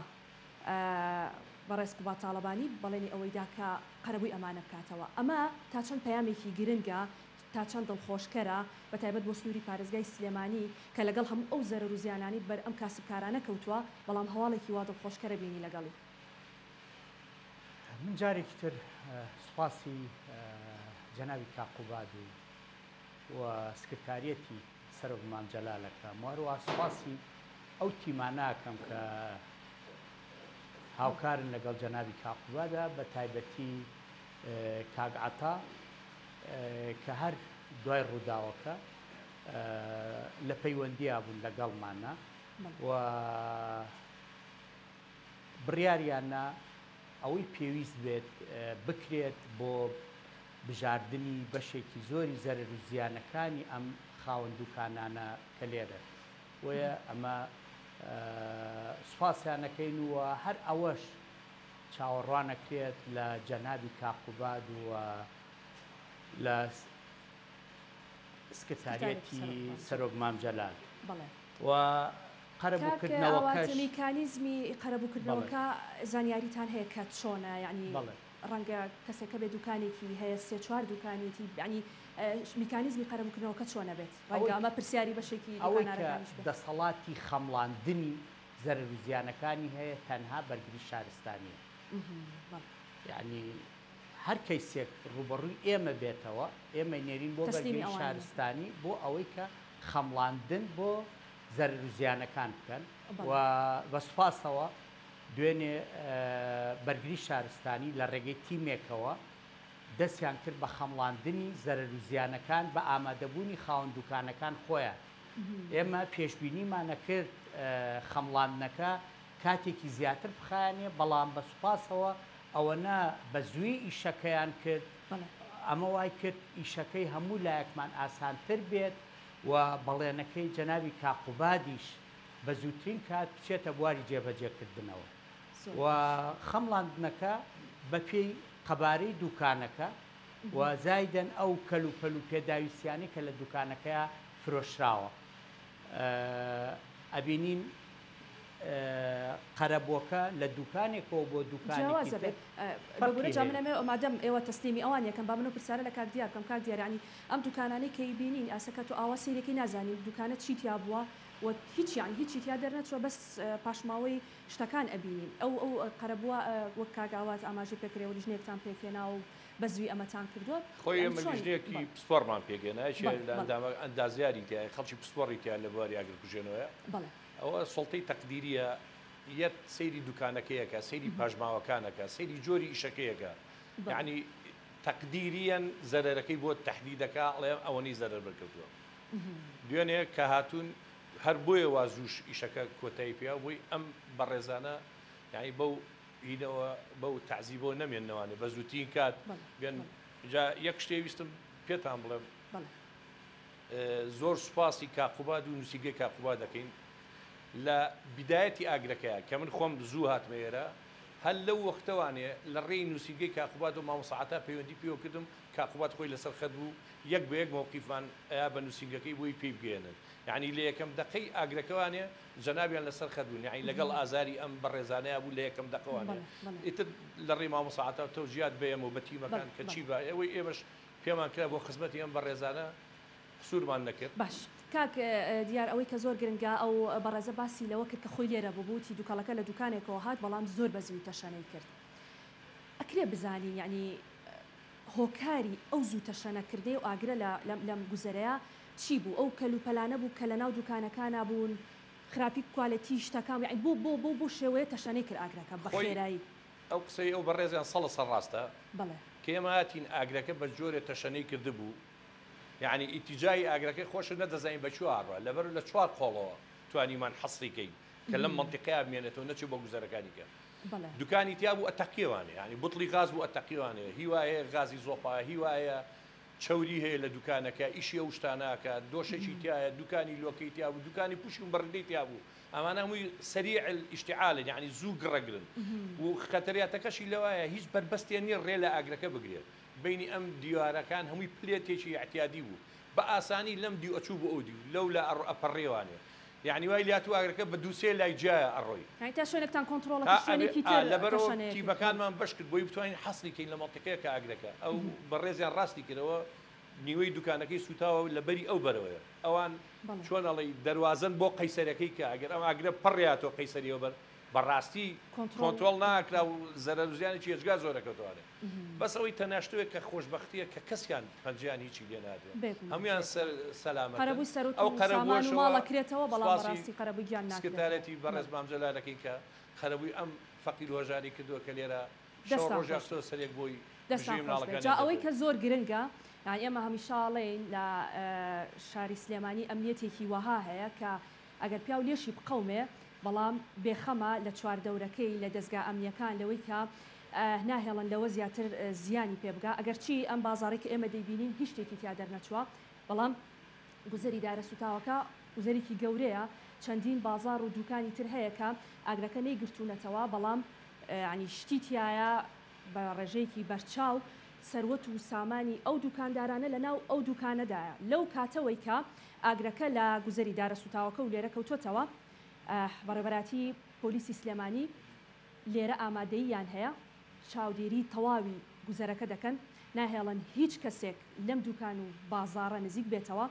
بەڕێز قوبات تاڵەبانی بەڵێنی ئەوەیدا کە قەرەبووی ئەمانە بکاتەوە ئەمە تا چەند پەیامێکی گرنگە تا چەند دڵخۆشکەرە بە تایبەت بۆ سنووری پارێزگای سلێمانی کە لەگەڵ هەموو ئەو زەرەر و زیانانی بەر ئەم کاسبکارانە کەوتووە بەڵام هەواڵێکی وا دڵخۆشکەرە بینی لەگەڵی من جارێکی تر سوپاسی جەنابی کاقوباد و سکرتاریەتی سەرۆکمان جەلالەکەم وەروە سوپاسی ئەو تیماناکەم کە هاوکارن لەگەڵ جەنابی کاقوبادا بە تایبەتی کاگعتا کە هەر دوای ڕووداوەکە لە پەیوەندیە بوون لەگەڵمانە و بڕیاریانە ئەوەی پێویست بێت بکرێت بۆ بژاردننی بەشێکی زۆری زەرر و زیانەکانی ئەم خاوەن دوکانانە کە لێرە وە ئەمە سوپاسیانەکەین وە هەر ئەوەش چاوەڕوانەکرێت لە جەنابی کاقوباد و لە سکرتاریەتی سەرۆک مام جەلال و قەرەبووکردنەوەکەش میکانیزمی قەرەبووکردنەوەکە زانیاریتان هەیە کە چۆنە یعنی ڕەنگە کەسێکە بێ دوکانێکی هەیە 3-4 دوکانێتی ینی میکانیزمی قەرەبووکردنەوەکە چۆنە بێت ڕەنگە ئەمە پرسیاری بەشێکی ئەوەی کە دەسەڵاتی خەمڵاندنی زەرەر و زیانەکانی هەیە تەنها بەرگری شارستانیە. یعنی هەر کەیسێک ڕوبەڕووی ئێمە بێتەوە ئێمە نێرین بۆ بەرگری شارستانی بۆ ئەوەی کە خەمڵاندن بۆ زەرەر و زیانەکان بکەن و بە سوپاسەوە دوێنێ بەرگری شارستانی لە ڕێگەی تیمێکەوە دەستیان کرد بە خەمڵاندنی زەرەر و زیانەکان بە ئامادەبوونی خاوەن دوکانەکان خۆیان. ئێمە پێشبینیمانە کرد خەمڵاندنەکە کاتێکی زیاتر بخایانێ بەڵام بە سوپاسەوە ئەوەنە بە زووی ئیشەکەیان کرد ئەمە وای کرد ئیشەکەی هەموو لایەکمان ئاسانتر بێت و بەڵێنەکەی جەنابی کاقوبادیش بە زووترین کات بچێتە بواری جێبەجێکردنەوە و خەمڵاندنەکە بە پێی قەبارەی دوکانەکە و زایدەن ئەو کەل و پەل و پێداویستیانی کە لە دوکانەکەیە فرۆشراوە ئەبینین قەرەبۆکە لە دوکانێکەوە بۆ دوکانێکجامێ ئەمادەم ئێوە تەسلیمی ئەوان یەکەم با من و پرسیارە لە کاک دیار کەم کاک دیارانی ئەم دوکانانەی کەی بینین ئاسەکە تو ئاوا سیرێکی نازانین دوکانە چیتیا بووە و هیچیان هیچی تیا دەرنەچوە بەس پاشماوەی شتەکان ئەبینین ئەو قەرەبووە وەک کاگاوات ئاماژی پێکرێەوە لیژنێکتان پێکێنا و بەزوی ئەمەتان کردووە خۆی ئەمە لیژنێکی پسپۆرمان پێگەێنە ئەندازیاری تیا خەڵکی پسپۆڕی تیا لە بواری ئاگرکوژێنەوە ئەوە سڵتەی تەقدیریە یەک سەیری دوکانەکەیەکە سەیری پاژماوەکانەکە سەیری جۆری ئیشەکەیەکە یعنی تەقدیریەن زەرەرەکەی بۆ تەحدیدەکە ئەڵێ ئەوەنی زەرەر بەرکردووە دوێنێ کە هاتوون هەر بۆیە وازوش ئیشەکە کۆتایی پێیا بووی ئەم بەڕێزانە یعنی بەو هینەوە بەو تعزیبەوە نەمێننەوانێ بە زووتین کات بێن یەک شتێ ویستم پێتان بڵێم زۆر سوپاسی کاقوباد و نووسیگەی کاقوباد دەکەین لە بیدایەتی ئاگرەکەیە کە من خۆم زوو هاتمە ئێرە هەل لەو وەختەوانێ لە ڕێی نووسیگەی کاقوباد و مامۆساعەتا پەیوەندی پێوە کردم کاقوباد خۆی لەسەر خەت بوو یەک بە یەک مووقیفان ئەیا بە نووسنگەکەی بۆی پێی بگەێنن یعنی لە یەکەم دقەی ئاگرەکەوانێ جەنابیان لەسەر خەت بوون یعنی لەگەڵ ئازاری ئەم بەڕێزانەیە بوو لە یەکەم دقەوانێ ئیتر لە ڕێی مامۆساعەتا تەوجیهات بێمە و بە تیمەکان کە چی بە ئەوەی ئێمەش پێمان کرا بۆ خزمەتی ئەم بەڕێزانە قسوورمان نەکرد باش کاک دیار ئەوەی کە زۆر گرنگە ئەو بەڕێزە باسی لەوە کرد کە خۆی لێرە ببووتی دوکاڵەکە لە دوکانێکەوە هات بەڵام زۆر بەزوی تەشەنەی کرد ئەکرێ بزانین یعنی هۆکاری ئەو زوو تەشەنەکردەی و ئاگرە لەم گوزەرەیە چی بوو ئەو کەلوپەلانە بوو کە لە ناو دوکانەکانە بوون خراپی کوالەتی شتەکان یعنی بۆ شێوەیە تەشەنەی کرد ئاگرەکە بە خێرایی ئەو قسەی ئەو بەڕێزیان سەڵ سەرڕاستە بەڵێ کێماتین ئاگرەکە بە جۆرێ تەشەنەی کردبوو یعنی ئیتیجای ئاگرەکەی خۆش نەدەزانین بە چوارڕە لەبەر لە چوار قۆڵەوە توانیمان حەسریکەین کە لەم منطقەیە بمێنێتەوە نەچوو بە گوزەرەکانی کە دوکانی تیا بوو ئەتەقیوانێ ینی بوتڵی غاز بوو ئەتەقیوانێ هیوایە غازی زۆپا هیوایە چەوری هەیە لە دوکانەکە ئیشی ئەو شتاناکە دۆشێکی تایە دوکانی لۆکەی تیا بوو دوکانی پوشی و بەڕدەی تیا بوو ئەمانە هەمووی سەریع ئیشتیعالن یعنی زوو گڕەگرن و خەتەریاتەکەشی لەوایە هیچ بەربەستیان نییە ڕێ لە ئاگرەکە بگرێت بینی ئەم دیوارەکان هەمووی پلێتێکی احتیادی بوو بە ئاسانی لەم دی ئەچوو بۆ ئەو دی لەو لە ئەپەڕێوانێ یعنی وای لاتو ئاگرەکە بە دووسێ لای جایە ئەڕۆی تا شوێنێکتان کۆنتڕۆڵەکە شوێنێکی تر لەبەرەوە تیمەکانمان بەش کرد بۆی بتوانین حەسریکەین لە مەڵتەکەیە کە ئاگرەکە ئەو بەڕێزیان ڕاستی کردەوە نیوەی دوکانەکەی سوتاوە لە بەری ئەو بەرەوەیە ئەوان چۆن ئەڵێ دەواازن بۆ قەیسەرەکەی کە ئەگەر ئەم ئاگرە پڕێاتەوە قەیسەریەوە بەر بەڕاستی کۆنتۆڵ ناکرا و زەرەرزیانێکی هێزگا زۆرەکەوتوانێت بەس ئەوەی تەناشتوێت کە خۆشببختیە کە کەسیان پەنجیان هیچی لێ نادوێت هەمویان سەلامەت ئەو قەرەبووماڵەکرێتەوە بەڵام ڕاستی قەرەبوویان سکرتارەتی بەڕێز مامجەلارەکەی کە خەرەبووی ئەم فەقیر هۆژاری کردووە کە لێرە ڕۆژاستۆ سەرێک بۆی جا ئەوەی کە زۆر گرنگە یان ئێمە هەمیشاڵێن لە شاری سلێمانی ئەمنیەتێکی وەها هەیە کە ئەگەر پیا و لێشی بقەومێ بەڵام بێخەمە لە چواردەورەکەی لە دەستگا ئەمنیەکان لەوەی کە ناهێڵن لەوە زیاتر زیانی پێبگا ئەگەر چی ئەم بازارێک ئێمە دەیبینین هیچ شتێکی تیا دەرنەچوە بەڵام گوزەری دارە سوتاوەکە گوزەرێکی گەورەیە چەندین بازار و دوکانی تر هەیە کە ئاگرەکە نەیگرتوونەتەوە بەڵام ینی شتی تایە بە ڕێژەیەکی بەرچاو سەروەت و سامانی ئەو دوکاندارانە لە ناو ئەو دوکانەدایە لەو کاتەوەی کە ئاگرەکە لە گوزەری دارە سوتاوەکە و لێرە کەوتوتەوە بەڕێبەراتی پۆلیسی سلێمانی لێرە ئامادەییان هەیە چاودێری تەواوی گوزەرەکە دەکەن ناهێڵن هیچ کەسێک لەم دوکان و بازاڕە نزیک بێتەوە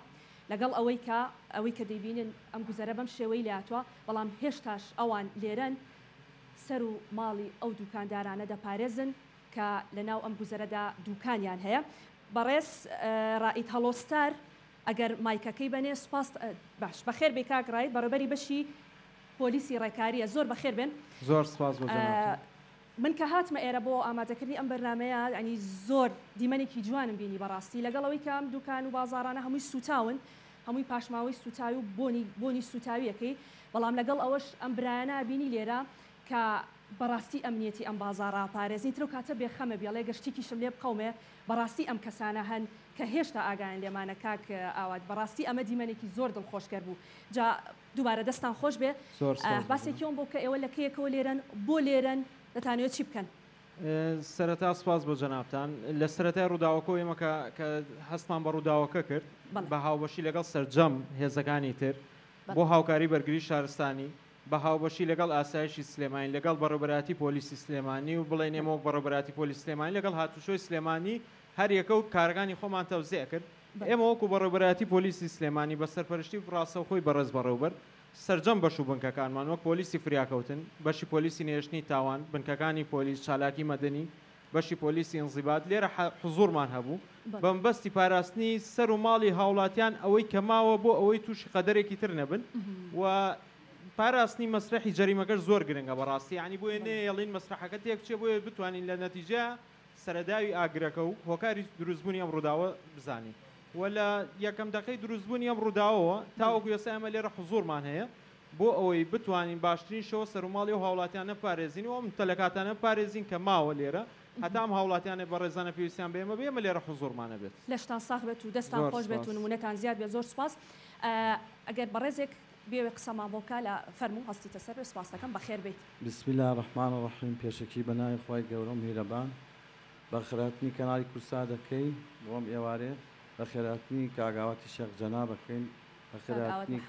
لەگەڵ ئەوەی کە دەیبینن ئەم گوزەرە بەم شێوەی لاتوە بەڵام هێشتاش ئەوان لێرەن سەر و ماڵی ئەو دوکاندارانە دەپارێزن کە لەناو ئەم گوزەرەدا دوکانیان هەیە. بەڕێز ڕائیت هەڵۆستار ئەگەر مایکەکەی بەنێ سوپاس باش بەخێر بێ کاک ڕایت بەڕێبەری بەشی پۆلیسی ڕێکاریە زۆر بەخێر بن. زۆر سپاس بۆ من کە هاتمە ئێرە بۆ ئامادەکردنی ئەم بەرنمەیە ینی زۆر دیمەنێکی جوانم بینی بەڕاستی لەگەڵەوەی کە ئەم دوکان و بازارانە هەمووی سوتاون هەمووی پاشماوەی سوتاوی و بۆنی سوتاویەکەی بەڵام لەگەڵ ئەوەش ئەم برایانە بینی لێرە کە بەڕاستی ئەمنیەتی ئەم بازارە پارێزنی تر و کاتە بێخەمە بێڵێ گەشتێکیشم لێ بقەومێ بەڕاستی ئەم کەسانە هەن کە هێشتا ئاگایان لێمانە کاک ئاوات بەڕاستی ئەمە دیمەنێکی زۆر دڵخۆشکەر بوو جا دووبارە دەستان خۆش بێ باسێکیەوەم بۆ کە ئێوە لە کەیەکەوە لێرن بۆ لێرن دەتانوێت چی بکەن؟ سەرەتا سپاس بۆ جەنابتان لە سەرەتای ڕووداوەکە ئێمە کە هەستمان بە ڕووداوەکە کرد بە هاوبەشی لەگەڵ سەرجەم هێزەکانی تر بۆ هاوکاری بەرگری شارستانی بە هاوبەشی لەگەڵ ئاسایشی سلێمانی لەگەڵ بەڕێوەبەراتی پۆلیسی سلێمانی و بڵێن ئێمە بەڕێوەبەراتی پۆلیس سلێمانی لەگەڵ هاتوشۆی سلێمانی هەر یەکە و کارەکانی خۆمان تەوزیع کرد ئێمە وەکو بەڕێوەبەراتی پۆلیسی سلێمانی بە سەرپەرشتی ڕاستەوخۆی بەڕێز بەڕێوەبەر سەرجەم بەش و بنکەکانمان وەک پۆلیسی فریاکەوتن بەشی پۆلیسی نێژنی تاوان بنکەکانی پۆلیس چالاکی مەدەنی بەشی پۆلیسی ئینزیبات لێرە حزوورمان هەبوو بەمبەستی پاراستنی سەر و ماڵی هاوڵاتیان ئەوەی کەماوە بۆ ئەوەی تووشی قەدەرێکی تر نەبن و پاراستنی مەسرحی جەریمەکەش زۆر گرنگە بەڕاستی ینی بۆیە نێڵین مەسرحەکە تێک چێ بۆیە بتوانین لە نەتیجە سەرەداوی ئاگرەکە و هۆکاری دروستبوونی ئەم ڕووداوە بزانین و لە یەکەم دەقەی دروستبوونی ئەم ڕووداوەوە تاوەکو ئێستا ئەمە لێرە حزوورمان هەیە بۆ ئەوەی بتوانین باشترین شەوە سەر و ماڵی و هاوڵاتیانە پارێزین و ئەم تەلەکاتانە پارێزین کە ماوە لێرە هەتام هاوڵاتیانە بە ڕێزانە پێویستیان بێمە بێمە لێرە حزوورمانە بێت لەشتان ساخ بێت و دەستان خۆش بێت و نمونەتان زیاد بێت زۆر سپاس ئەگەر بەڕێزێک بێوێ قسەمان بۆکە لە فەرموو هەستیتە سەر سپاس دەکەم بەخێر بێت. بسم الله الرحمن الرحیم پێشەکی بەناوی خۆی گەورە و میهرەبان بە خێراتنی کەناڵی کورسا دەکەین بۆم ئێوارێ بە خێراتنی کاگاواتی شێخ جەنا بکەین بە خێراتنی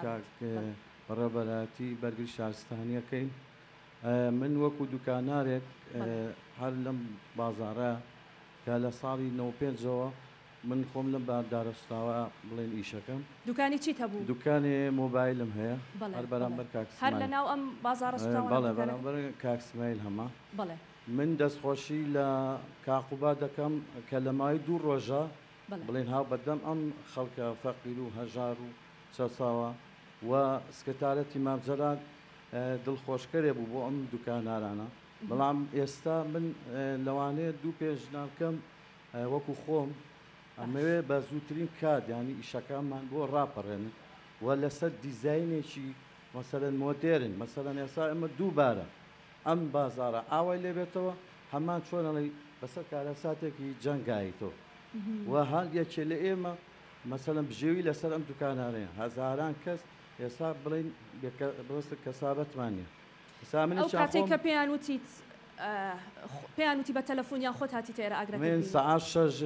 بەڕێوەبەراتی بەرگری شارستانیەکەین من وەکو دوکانارێک هەر لەم بازارە کە لە ساڵی 95ەوە من خۆم لەم بادارەستاوە بڵێن ئیشەکەم دوکانی چیت هەبوو؟ دوکانی مۆبایلم هەیە هەر بەرامبەر هەر لەناو ئەم بازارەستاوە بەڵێ بەرامبەر کاکسمایل هەما بەڵێ من دەستخۆشی لە کاقوبا دەکەم کە لە مای 2 ڕۆژە بڵێن هاو بەدەم ئەم خەڵکە فەقیر و هەژار و چەساوە و سکرتارەتی مامزەران دڵخۆشکەرێ بوو بۆ ئەم دوکانارانە بەڵام ئێستا من لەوانەیە دوو پێشناکەم وەکو خۆم ئەمەوێ بە زووترین کات ینی ئیشەکانمان بۆ ڕاپەڕێن و لەسەر دیزاینێکی مەسەرەن مۆدێرن مەسەرەن ئێستا ئەمە دووبارە ئەم بازارە ئاوای لێبێتەوە هەمان چۆنەڵی بەسەر کارەساتێکی جەنگاییتەوە و هەر یەکێ لە ئێمە مەسەلەن بژێوی لەسەر ئەم دوکانانەیە هەزاران کەس ئێستا بڵین بەستە کەسابەتمانە کاتێک کە پێیان وتیت پێیان وتی بە تەلەفۆنیان خۆت هاتی تێرە ئاگرەکە سەعات 6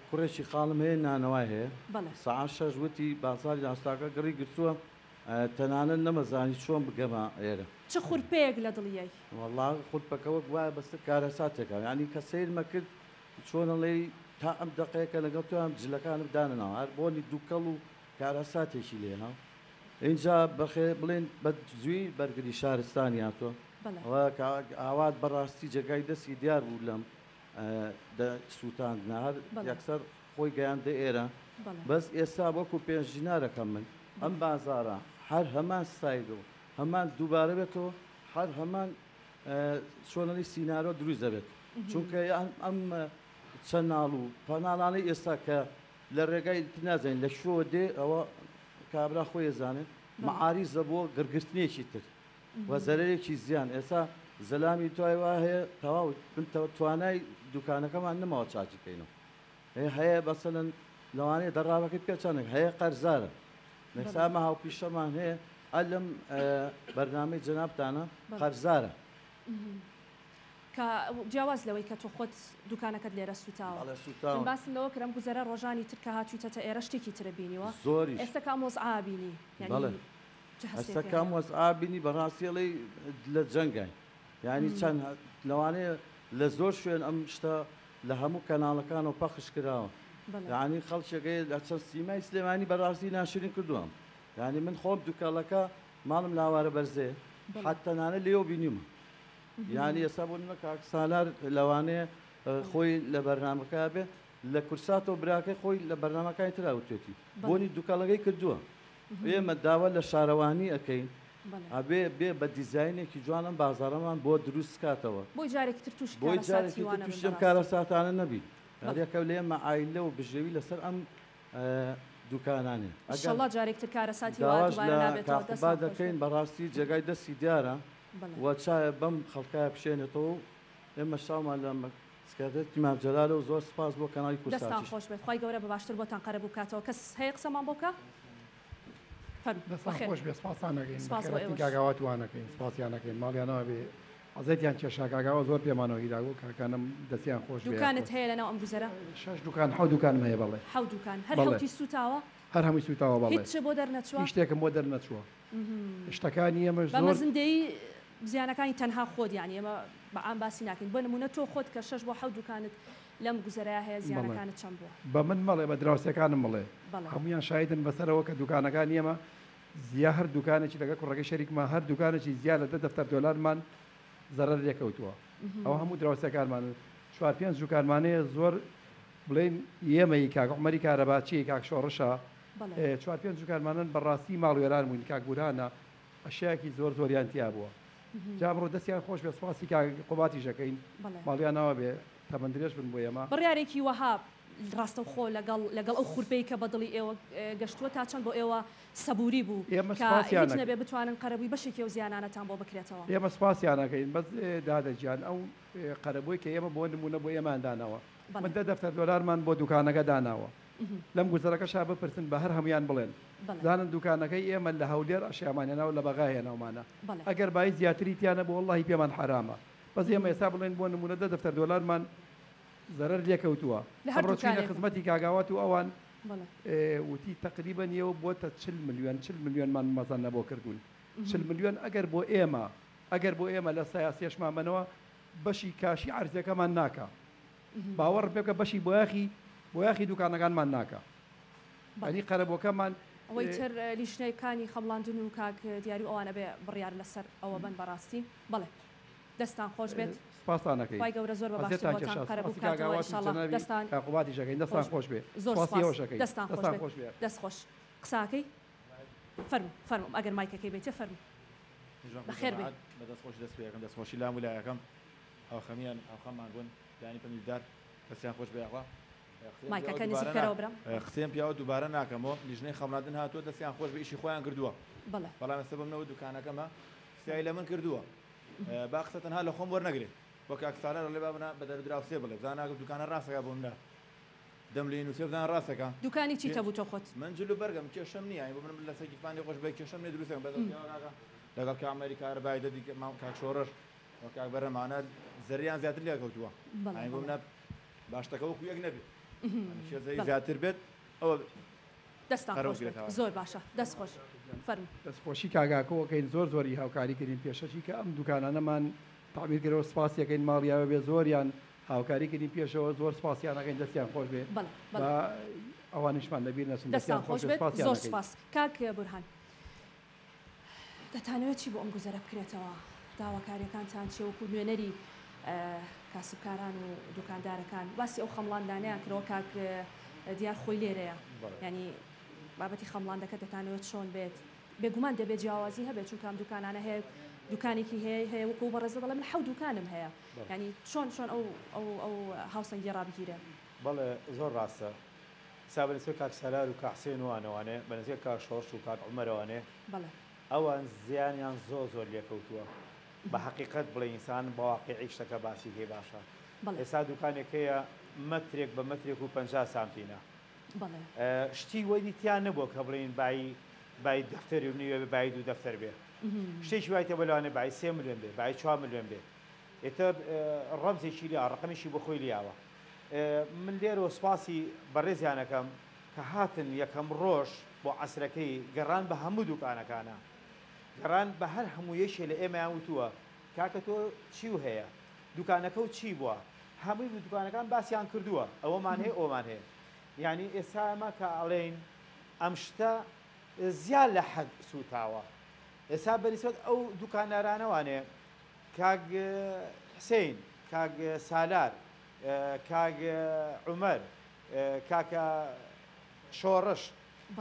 کوڕێکی خاڵم هەیە نانەوای هەیە سەعات 6 وتی بازاری لاستاکە گڕی گرتووە تەنانەت نەمەزانی چۆن بگەمە ئێرە چ خوورپەیەک لە دڵیەی وەڵڵا خوورپەکەوە وایە بەستە کارەساتێکە ینی کە سیرمە کرد چۆنەڵێ تا ئەم دقەیەکە لەگەڵ تویان جلەکانم دانناوە هەر بۆنی دووکەڵ و کارەساتێکی لێناو اینجا بەخێ بڵێن بە زووی بەرگری شارستانی هاتۆ ئاوات بەڕاستی جێگای دەستی دیار بوو لەم سووتاندنا هەر یەکسەر خۆی گەیاندە ئێرە بەس ئێستا وەکو پێشنجینارەکەم من ئەم بازارە هەر هەمان ستایلەوە هەمان دووبارە بێتەوە هەر هەمان چۆنەڵی سینارۆ دروست دەبێت چونکە ئەم چەند ناڵ و پەناڵانەی ئێستا کە لە ڕێگای نازانین لە شۆ دێ ئەوە کابرا خۆی ێزانێت مەعاریزە بۆ گرگرتنێکی تر و زەرێکی زیان ئێستا زەلامی توای وا هەیە تەواو توانای دوکانەکەمان نەماوە چاچکەینەوە هەیە بەسەن لەوانەیە دەڕاوەکەی پێچانێک هەیە قەرزارە نەسامە هاوپیشەمان هەیە ئەلم بەرنامەی جەنابتانە قەرزارە کە جیاواز لەوەی کە تۆ خۆت دوکانەکەت لێرە سوتاوە باسم لەوە کرم گوزەرە ڕۆژانی تر کە هاتوویتە ئێرە شتێکی ترە بینیوە زۆری ئێستا کام وەزعا بینی ئێستا کام وەزعا بینی بەڕاستیڵی لە جەنگای یعنی چەند لەوانەیە لە زۆر شوێن ئەم شتە لە هەموو کەناڵەکانەوە پەخش کراوە یعنی خەڵکێکی لە چەند سیمای سلێمانی بەڕاستی ناشرین کردووەم یعنی من خۆم دوکانەکە ماڵم لاوارە بەرزێ حتەنانە لێو بینیمە یعنی ئێستا بۆ نمە کاک سالار لەوانەیە خۆی لە بەرنامەکە بێ لە کورساتەوە براکەی خۆی لە بەرنامەکانی تراوتێتی بۆنی دوکانەکەی کردووە ئێمە داوا لە شارەوانی ئەەکەین ئەبێ بێ بە دیزایینێکی جوانم بازارەمان بۆ دروست کاتەوە بۆی جارێکی تر توشم کارە ساتانە نەبی یاریەکە لێ ئێمە ئایلە و بژێوی لەسەر ئەم دوکانانێ ئەشەڵڵا جارێکتر کارە ساتی با دەکەین بەڕاستی جێگای دەستی دیارە وە چایە بەم خەڵکایە بشێنێتەوە ئێمە شامان لە سکاتێتی مامجلالە و زۆر سپاس بۆ کەناڵی کورساتی دەستان خۆش بێت خی گەورە بە باشتر بۆتان قەرە بکاتەوە کەس هەیە قسەمان بۆ بکە خۆش بێ سپاسانەکەین کاگاواتوانەکەین سپاسیانەکەین ماڵیانەوە بێ ئەزێتیان کێشاکاگاوە زۆر پێمانەوە هیراگو کاکانم دەستیان خۆش دوکانت هەیە لەناو ئەم گوزەرە 6 دوکان حەوت دوکانم هەیە بەڵێ حەوت دوکان هەر حەوتی سوتاوە هەر هەمووی سوتاوە بەڵێ هیچ بۆ دەرنەچوە شتێکم بۆ دەرنەچووە شتەکانی ئێمە زۆر بەمەزندەی زیانەکانی تەنها خۆت یانی ئێمە بە ئام باسی ناکەین بۆ نمونە تۆ خۆت کە 6 بۆ حەوت دوکانت لەم گوزەرەیە هەیە زیانەکانت چەند بووە بە من مەڵێ بە دراوسەکانم بڵێ هەمویان شایدن بەسەرەوە کە دوکانەکان ئێمە زیا هەر دوکانێکی لەگە کوڕەکە شەریکمان هەر دوکانێکی زیا لە دەفتەر دۆلارمان زەرەر لێکەوتووە ئەوە هەموو دراوسەکانمان 4-5 دوکانمانەیە زۆر بڵێن ئێمەی کاک عومەری کارەباچی کاک شۆڕشە 4-5 دوکانمانن بەڕاستی ماڵوێران بوون کاک گورانە ئەشیاکی زۆر زۆریانتیا بووە جا بڕۆ دەستیان خۆش بێ سپاسی قوباتی ژەکەین ماڵیانەوە بێ تەمەندرێش بن بۆ ئێمە بڕیارێکی وەها ڕاستە خۆ لەگەڵ ئەو خوورپەی کە بەدڵی ئێوە گەشتووە تا چەند بۆ ئێوە سەبووری بوو هیچ نەبێ بتوانن قەرەبووی بەشێکی و زیانانەتان بۆ بکرێتەوە ئێمە سپاسیانەکەین بەس دادەجیان ئەو قەرەبووی کە ئێمە بۆ نمونە بۆ ئێماندانەوە من دەفتەر دۆلارمان بۆ دوکانەکە داناوە لەم گوزەرەکەشا بپرسن بە هەر هەمویان بڵێن زانن دوکانەکەی ئێمە لە هەولێر ئەشیامانێناوە لە بەغاهێنەوەمانە ئەگەر بای زیاتری تیانە بۆ وڵڵی پێمان حرامە بەس ئێمە ئێستا بڵێن بۆ نمونە دەفتەر دۆلارمان زەرەر لێکەوتووە ئەمڕۆچینە خزمەتی کاگاوات و ئەوان وتی تقریبا ئێوە بۆتە 40 ملیۆنمان مەزان نەبۆ کردوون 40 ملیۆن ئەگەر بۆ ئێمە لە سایاسیەشمامەنەوە بەشی کاشی عرزەکەمان ناکە باوەڕ پێکە بەشی بۆ یاخی دوکانەکانمان ناکە ئەنی قەرەبۆکەمان ئەوەی تر لیشنەکانی خەمڵاندن و کاک دیاری ئەوانە بێ بڕیار لەسەر ئەوە بن بەڕاستی بەڵێ دەستان خۆش بێت سپاسانەکەی خی گەورە زۆر بەباشتان قەرە بکاتەوە دەستان قوباتی ژەکەین دەستان خۆش بێت دەستان خۆش بێت دەست خۆش قساکەی فەرموو ئەگەر مایکەکەی بێتە فەرموو بەخێر بێت بەدەست خۆش دەست پێەکەم دەستخۆشی لام ویلایەکەم ئەو خەمیان ئەو خەممان بوون دانی پەنیدار دەستیان خۆش بێەوە مایکەکە نزیکەرەوە برم قسەم پیاوە دووبارە ناکەمەوە لیژنەی خەمڵاندن هاتووە دەستیان خۆش بە ئیشی خۆیان کردووە بەڵام ئێستا بمنەوە دوکانەکەمە سیای لە من کردووە با قسە تەنها لە خۆم وەرنەگرێت وە کاکسانە لێ بابنا بە دەرودراوسێ بڵێ بزانناکە دوکانە ڕاستەکە بۆمدا دەم لێ نووسێ بزان ڕاستەکە دوکانی چی تەبوو تۆ خۆت من جلو بەرگم کێشەم نییە بۆ من لە سەگیفانی خۆش بە کێشەم لێ دروستم بەدەستیاوەکە لەگەڵ کە ئەمریکا ڕبای دەدی کاک شۆڕش وە کاک بەرەمانە زەریان زیاتر لێ کەوتووە ئەی بۆ منە باشتەکە وەکو یەک نەبێت شێزەی زیاتر بێت ئەوە دەستان زۆر باشە دەست خۆش فەرموو دەستخۆشی کاگاکەوەکەین زۆری هاوکاری کردین پێشەکی کە ئەم دوکانانەمان تعبیرکەوە سپاسیەکەین ماڵیاوە بێ زۆریان هاوکاری کردین پێشەوە زۆر سپاسیانەکەین دەستیان خۆش بێ ئەوانیشمان لەبیر نەچن دەستیان خۆش بێت زۆر سپاس کاک بورهان دەتانەوێت چی بۆ ئەم گوزەرە بکرێتەوە داواکاریەکانتان چێوەکو نوێنەری کاسبکاران و دوکاندارەکان باسی ئەو خەمڵاندانیان کرەوە کاک دیار خۆی لێرەیە ینی بابەتی خەمڵاندەکە دەتانەوێت چۆن بێت بێگومان دەبێت جیاوازی هەبێت چونکە ئەم دوکانانە هەیە دوکانێکی هەیە وەکو بەڕێزە دەڵێ من حەوت دوکانم هەیە ینی چۆن ئەو هاوسەنگی ڕابگیرێ بەڵێ زۆر ڕاستە سابنسێ کاک سەلار و کاحسێن وانەوانێ بەنزیە کاک شۆڕش و کاک عومەرەوانێ ئەوان زیانیان زۆر لێکەوتووە بە حقیقت بڵێ ئینسان بە واقعی شتەکە باسی هەیە باشە ئێستا دوکانێکەیە مەترێک بە مەترێک و 50 سانتینە شتی وەی دیتیان نەبووە کە بڵێن بای دەفتەری و نیوێ بای دوو دەفتەر بێ شتێکی وایتە بەلوانێ بای 3 ملیۆن بێ بای 4 ملیۆن بێ ئێتر ڕەمزێکی لیا ڕقمیشی بە خۆی لیاوە من لێرەوە سپاسی بەڕێزیانەکەم کە هاتن یەکەم ڕۆژ بۆ عەسرەکەی گەڕان بە هەموو دوکانەکانە گەڕان بە هەر هەموو یەشێ لە ئێمەیان وتووە کاکە تۆ چی و هەیە دوکانەکە و چی بووە هەمووی دوکانەکان باسییان کردووە ئەوەمان هەیە ئەومان هەیە یعنی ئێسامە کە ئەڵێن ئەم شتە زیاد لە حەد سوتاوە ئێستا بەریسەت ئەو دوکاندارانەوانێ کاگ حسین کاگ سالار کاگ عومەر کاکە شۆڕش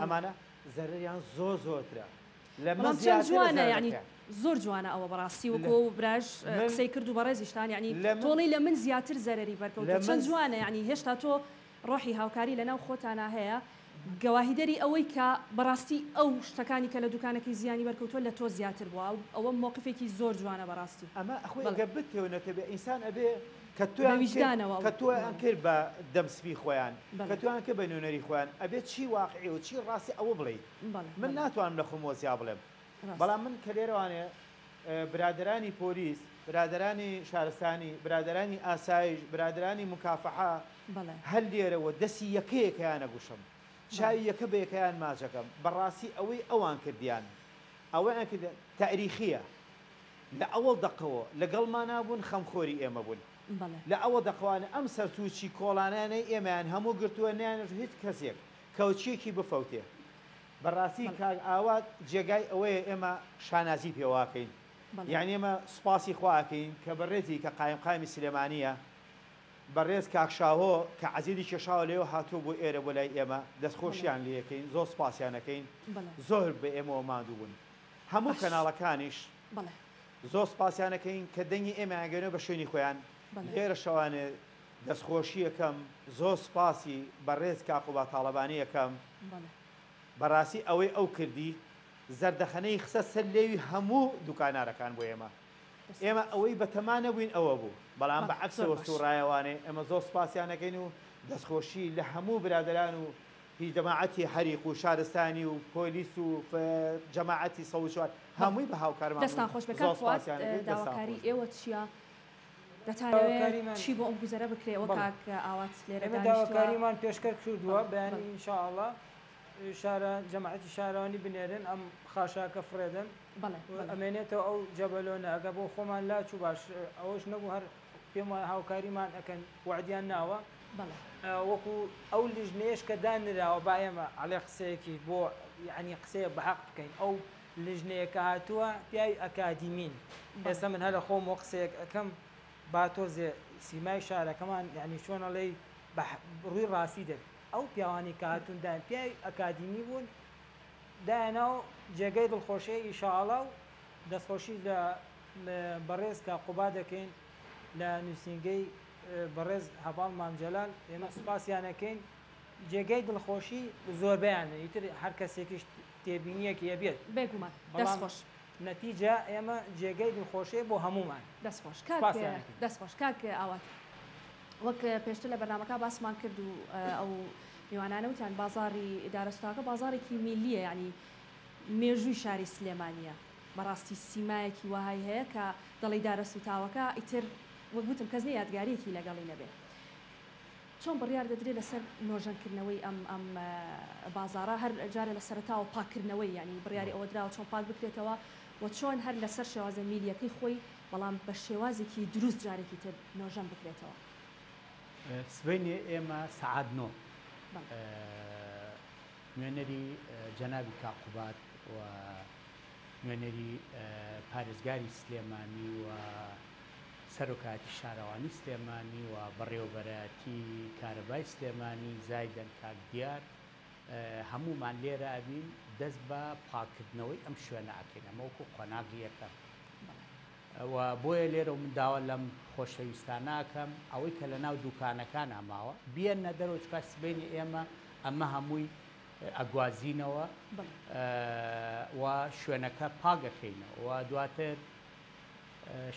ئەمانە زەرریان زۆرترە لەمە جوانە ینی زۆر جوانە ئەوە بەڕاستی وەکو براژ قسەی کرد و بەڕێزیشتان ینی تۆڵی لە من زیاتر زەرری بەرکەوت چەند جوانە ینی هێشتا تۆ ڕۆحی هاوکاری لەناو خۆتانە هەیە گەواهیدەری ئەوەی کە بەڕاستی ئەو شتەکانی کە لە دوکانەکەی زیانی بەرکەوتوە لە تۆ زیاتر بووە ئەوە مووقفێکی زۆر جوانە بەڕاستی ئەمە ئەخۆی بتێونەکە بێ ئینسان ئەبێ کە تۆیان کرد بە دەمسپی خۆیان کە تویان کە بە نوێنەری خۆیان ئەبێت چی واقعی و چی ڕاستی ئەوە بڵێ من ناتوانم لە خۆمۆزیا بڵێم بەڵام من کە لێرەوانێ برادرانی پۆلیس برادرانی شارستانی برادرانی ئاسایش برادرانی مکافحە هەل لێرەوە دەستی یەکەیەکیان نەگوشم چاوی یەکە بە یەکەیان ماچەکەم بەڕاستی ئەوەی ئەوان کردیان ئەوەیان کرد تاریخیە لە ئەوڵ دەقەوە لەگەڵمان نابوون خەمخۆری ئێمە بوون لە ئەوە دەخوانە ئەم سەرچوچی کۆڵانانەی ئێمەیان هەموو گرتووە نیانش هیچ کەسێک کەوچێکی بفەوتێ بەڕاستی کاک ئاوات جێگای ئەوەیە ئێمە شانازی پێواکەین یعنی ئێمە سوپاسی خواکەین کە بەڕێزی کە قایمقامی سلێمانیە بەڕێز کاکشاهۆ کە عەزیزی کێشاوە لێوە هاتوو بۆ ئێرە بۆ لای ئێمە دەستخۆشیان لێەکەین زۆر سوپاسیانەکەین زۆر بە ئێمەوە ماندوو بوون هەموو کەناڵەکانیش زۆر سوپاسیانەکەین کە دەنگی ئێمەیانگەنەوە بە شوێنی خۆیان لێرە شەوانێ دەستخۆشی یەکەم زۆر سوپاسی بەڕێز کاقوبا تاڵەبانی یەکەم بەڕاستی ئەوەی ئەو کردی زەردەخەنەی خسە سەر لێوی هەموو دوکانارەکان بۆ ئێمە ئەوەی بەتەمانە بووین ئەوە بوو بەڵام بە عەکسەوە سوڕایەوانێ ئەمە زۆر سوپاسیانەکەین و دەستخۆشی لە هەموو برادران و هیچ جەماعەتی حەریق و شارستانی و پۆلیس و جەماعەتی سەوچوار هەمووی بە هاوکارمان دەستان خۆش بکات داواکاری ئێوە چییە؟ دەتانەوێت چی بۆ ئەم گوزەرە بکرێەوە کاک ئاوات لێرە داواکاریمان پێشکەر کردووە بەیانی ئینشاءڵڵا شارە جەماعەتی شارەوانی بنێرن ئەم خاشاکە فرێدن ئەمێنێتەوە ئەو جەبەلۆنە ئەگە بۆ خۆمان لاچ و باش ئەوەش نەبوو هەر پێم هاوکاریمان ئەەکەن وعدیان ناوە وەکو ئەو لیژنێش کە دانراوە با ئێمە عەڵێ قسەیەکی بۆ یعنی قسەیە بەحەق بکەین ئەو لیژنەیەکە هاتووە پیاوی ئەکادیمین ئێستا من هەر لە خۆم قسەیەک ئەەکەم با تۆزێ سیمای شارەکەمان یعنی چۆنەڵێ ڕووی ڕاستی دێت ئەو پیاوانی کە هاتووندان پیاوی ئەکادیمی بوون دایاناو جێگەی دڵخۆشی ئیشاءڵڵا و دەستخۆشی لە بەڕێز کاقوبا دەکەین لە نووسینگەی بەڕێز هەڤاڵ مامجەلال ئێمە سوپاسیانەکەین جێگەی دڵخۆشی زۆربیانە ئیتر هەر کەسێکیش تێبینیەکی هەبێت بێگومان دەستخۆش نەتیجە ئێمە جێگەی دڵخۆشی بۆ هەمومان دەستخۆش کاک ئاوات وەک پێشتر لە بەرنامەکە باسمان کرد و ئەو میوانانە وتیان بازاری ئیدارەسوتاکە بازارێکی میلیە ینی مێژووی شاری سلێمانیە بەڕاستی سیمایەکی وهای هەیە کە دڵی دارەسوتاوەکە ئیتر وەگوتم کەس نە یادگاریەکی لەگەڵی نەبێت چۆن بڕیار دەدرێت لەسەر نۆژەنکردنەوەی ئەم بازارە هەر جارە لە سەرەتاوە پاکردنەوەی ینی بڕیاری ئەوە دراوە چۆن پاک بکرێتەوە و چۆن هەر لەسەر شێوازە میلیەکەی خۆی بەڵام بە شێوازێکی دروست جارێکی تر نۆژەن بکرێتەوە سبەینێ ئێمە سەعادنۆ نوێنەری جەنابی کاقوبات و نوێنەری پارێزگاری سلێمانی و سەرۆکاتی شارەوانی سلێمانی و بەڕێوەبەرەتی کارەبای سلێمانی زایدەن کاک دیار هەمومان لێرە ئەبین دەست بە پاکردنەوەی ئەم شوێنە ئەکەین ئەمەوەکو قۆناغی یەکەم و بۆیە لێرە و منداوە لەم خۆشەویستاناکەم ئەوەی کە لە ناو دوکانەکان ئاماوە بیەنە دەرەوە چکە سبەینی ئێمە ئەمە هەمووی ئەگوازینەوە و شوێنەکە پاگەکەینەوە و دواتر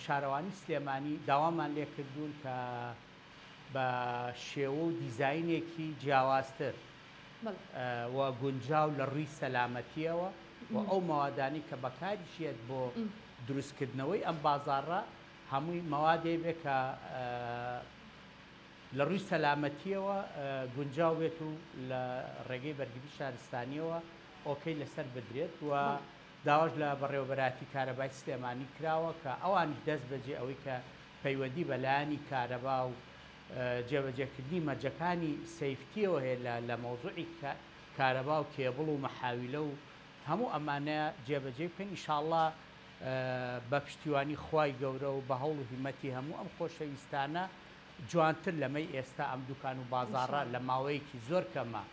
شارەوانی سلێمانی داوامان لێ کردوون کە بە شێوە و دیزاینێکی جیاوازتر و گونجاو لە ڕووی سەلامەتیەوە و ئەو مەوادانی کە بەکاریشێت بۆ دروستکردنەوەی ئەم بازاڕە هەمووی مەوادێ بێ کە لە ڕووی سەلامەتیەوە گونجاو بێت و لە ڕێگەی بەرگری شارستانیەوە ئۆکەی لەسەر بدرێت و داواش لە بەڕێوەبەراتی کارەبای سلێمانی کراوە کە ئەوان دەست بەجێ ئەوەی کە پەیوەندی بەلایانی کارەبا و جێبەجێکردنی مەرجەکانی سەیفتیەوە هەیە لە مۆزوعی کارەبا و کێبڵ و مەحاویلە و هەموو ئەمانەیە جێبەجێ بکەین ئینشاءڵڵا بە پشتیوانی خوای گەورە و بە هەوڵ و هیمەتی هەموو ئەم خۆشەویستانە جوانتر لەمەی ئێستا ئەم دوکان و بازاڕە لە ماوەیەکی زۆر کەمە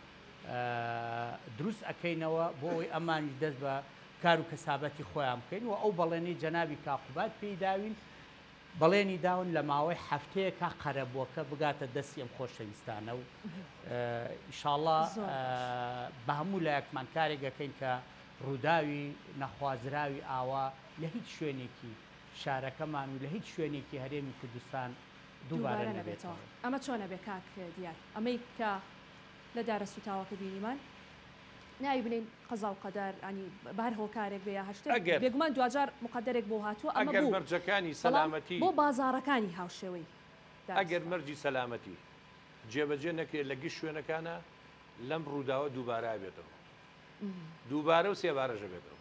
دروست ئەەکەینەوە بۆ ئەوەی ئەمانی دەست بە کار و کەسابەتی خۆیان بکەین و ئەو بەڵێنی جەنابی کاقوبات پێی داوین بەڵێنی داون لە ماوەی هەفتەیەکە قەرەبووەکە بگاتە دەستی ئەم خۆشەویستانە و ئینشاءڵڵا بە هەموو لایەکمان کارێک دەکەین کە ڕووداوی نەخوازراوی ئاوا لە هیچ شوێنێکی شارەکەمان و لە هیچ شوێنێکی هەرێمی کوردستان دووبارە نەبێتەوە. ئەمە چۆنە بێ کاک دیار ئەمەی کە لە دارە سوتاوەکە بینیمان ناوی بنین قەزا و قەدەر ینی بەر هۆکارێک بێ هەشتێک بێگومان دوجار مقدرێک بۆ هاتووە ئەمە ئەگەر مەرجەکانی سەلامەتی بۆ بازاڕەکانی هاوشێوەی ئەگەر مەرجی سەلامەتی جێبەجێ نەکرێت لە گشت شوێنەکانە لەم ڕووداوە دووبارە بێتەوە دووبارە و سێبارەژە بێتەوە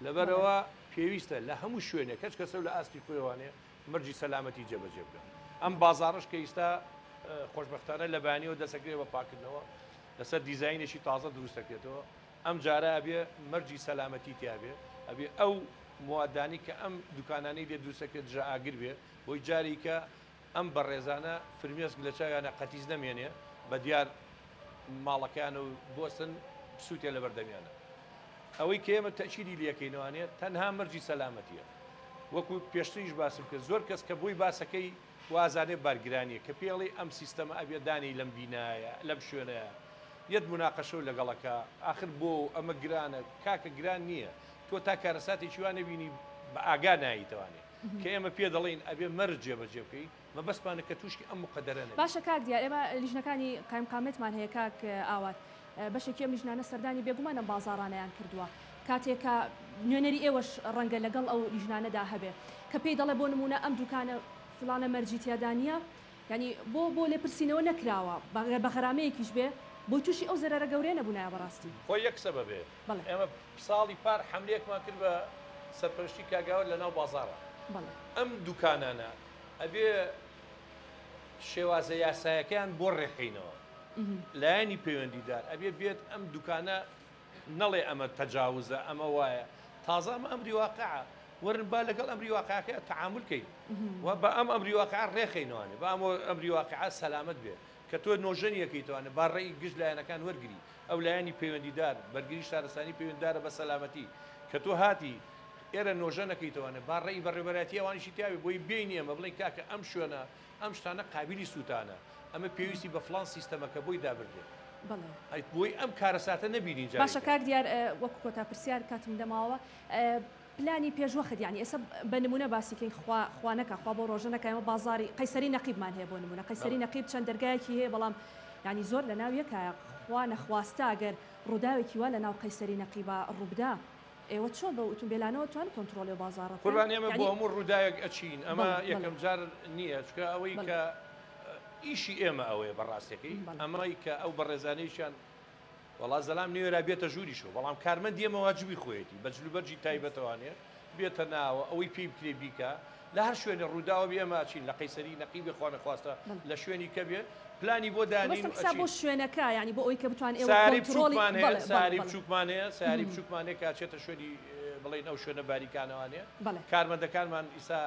لەبەرەوە پێویستە لە هەموو شوێنێک کەچ کەسە لە ئاستی خۆیوانێ مەرجی سەلامەتی جێبەجێ بکەن ئەم بازاڕش کە ئێستا خۆشبەختانە لە بەیانیەوە دەسەکرێت بە پاکردنەوە لەسەر دیزاینێکی تازە دروست دەکرێتەوە ئەم جارە ئەبێ مەرجی سەلامەتی تیاابێ ئەبێ ئەو موادانی کە ئەم دوکانانەی لێ دروستەکرێت ژە ئاگر بێ بۆی جاری کە ئەم بەڕێزانە فرمێسک لە چاویانە قەتیز نەمێنێ بە دیار ماڵەکان و بۆستن سووتێ لە بەردەمیانە ئەوەی کە ئێمە تەچیری لەکەینەوانێت تەنها مەرجی سەلامەتیە وەکو پێشتریش باسم کرد زۆر کەس کە بۆی باسەکەی وازانێ بارگرانیە کە پێڵی ئەم سیستەمە ئەبێ دانی لەم بینایە لەم شوێنەیە یەت مناقەشە و لەگەڵەکە آخر بۆ ئەمە گرانە کاکە گران نییە تۆ تا کارەساتی چوانە بینی بە ئاگا ناییتەوانێ کە ئێمە پێ دەڵێن ئەبێ مەرج جێبەجێ بکەی مەبەستمانە کە تووشی ئەم مقدەرەنە باشە کاک دیار ئێمە لیژنەکانی قایمقامێتمان هەیە کاک ئاوات بەشێکی ئەم لیژنانە سەردانی بێگومانە بازاڕانەیان کردووە کاتێکە نوێنەری ئێوەش ڕەنگە لەگەڵ ئەو لیژنانەدا هەبێ کە پێی دەڵێ بۆ نمونە ئەم دوکانە فلانە مەرجی تیادانیە ینی بۆ لێپرسینەوە نەکراوە بە غەرامەیەکیش بێ بۆ تووشی ئەو زەرەرە گەورەیە نەبوونایە بەڕاستی خۆ یەک سەبەبێ ئێمە ساڵی پار حملەیەکمان کرد بە سەرپەرشتی کاگاوە لە ناو بازاڕە ئەم دوکانانە ئەبێ شێوازە یاسایەکەیان بۆ ڕێخینەوە لایەنی پەیوەندیدار ئەبێ بێت ئەم دوکانە نەڵێ ئەمە تەجاوزە ئەمە وایە تازە ئەمە ئەمری واقعە وەرن با لەگەڵ ئەمری واقعەکە تەعامل کەین و بە ئەم ئەمری واقعە ڕێخینەوانێ بە ئەم ئەمری واقعە سەلامەت بێ کە تۆ نۆژەنیەکەیتوانە با ڕێی گشت لایەنەکان وەرگری ئەو لایەنی پەیوەندیدار بەرگری شارستانی پەیوەنددارە بە سەلامەتی کە تۆ هاتی ئێرە نۆژەنەکەیتوانە با ڕێی بەڕێبەرەتی ئەوانیشی تیاوی بۆی بینی ئەمە بڵێن کاکە ئەم شوێنە ئەم شتانە قابلی سووتانە ئەمە پێویستی بە فلان سیستەمەکە بۆی دابردێ بۆی ئەم کارەساتە نەبینین باشە کاک دیار وەکو کۆتا پرسیار کاتم دەماوە پلانی پێشوەخت یانی ئێستا بە نمونە باسیکەین خوانەکە خوا بۆ ڕۆژەنەکە ئەمە بازاری قەیسەری نەقیبمان هەیە بۆ نمونە قەیسەری نەقیب چەند دەرگایەکی هەیە بەڵام ینی زۆر لە ناو یەکایە خوا نەخواستە ئەگەر ڕووداوێکی وا لە ناو قەیسەری نەقیبە ڕووبدا ئێوە چۆن بە ئۆتۆمبیلانەوە توان کۆنتترۆلی بازارڕ قوربان ئێمە بۆ هەموو ڕووداوێک ئەچین ئەمە یەکەم جار نییە چکە ئەوەی کە ئیشی ئێمە ئەوەیە بەڕاستەکەی ئەمەی کە ئەو بەڕێزانەیشیان وڵا زەلام نوێرا بێتە ژووریشەوە بەڵام کارمەند ئێمە واجبی خۆیەتی بە جلوبەرجی تایبەتەوانێ بێتە ناوە ئەوەی پێی بکرێ بیکە لە هەر شوێنە ڕووداوە بێ ئەمە ئەچین لە قەیسەری نەقیبی خوا نەخواستە لە شوێنی کە بێ پلانی بۆ دانین بۆ شوێنەکە ینی بۆ ئەوی کە بتوان ساری بچووکمانەیە ساری بچووکمانەیە کاچێتە شوێنی بڵێن ئەو شوێنە باریکانەوانێ کارمەندەکانمان ئیسا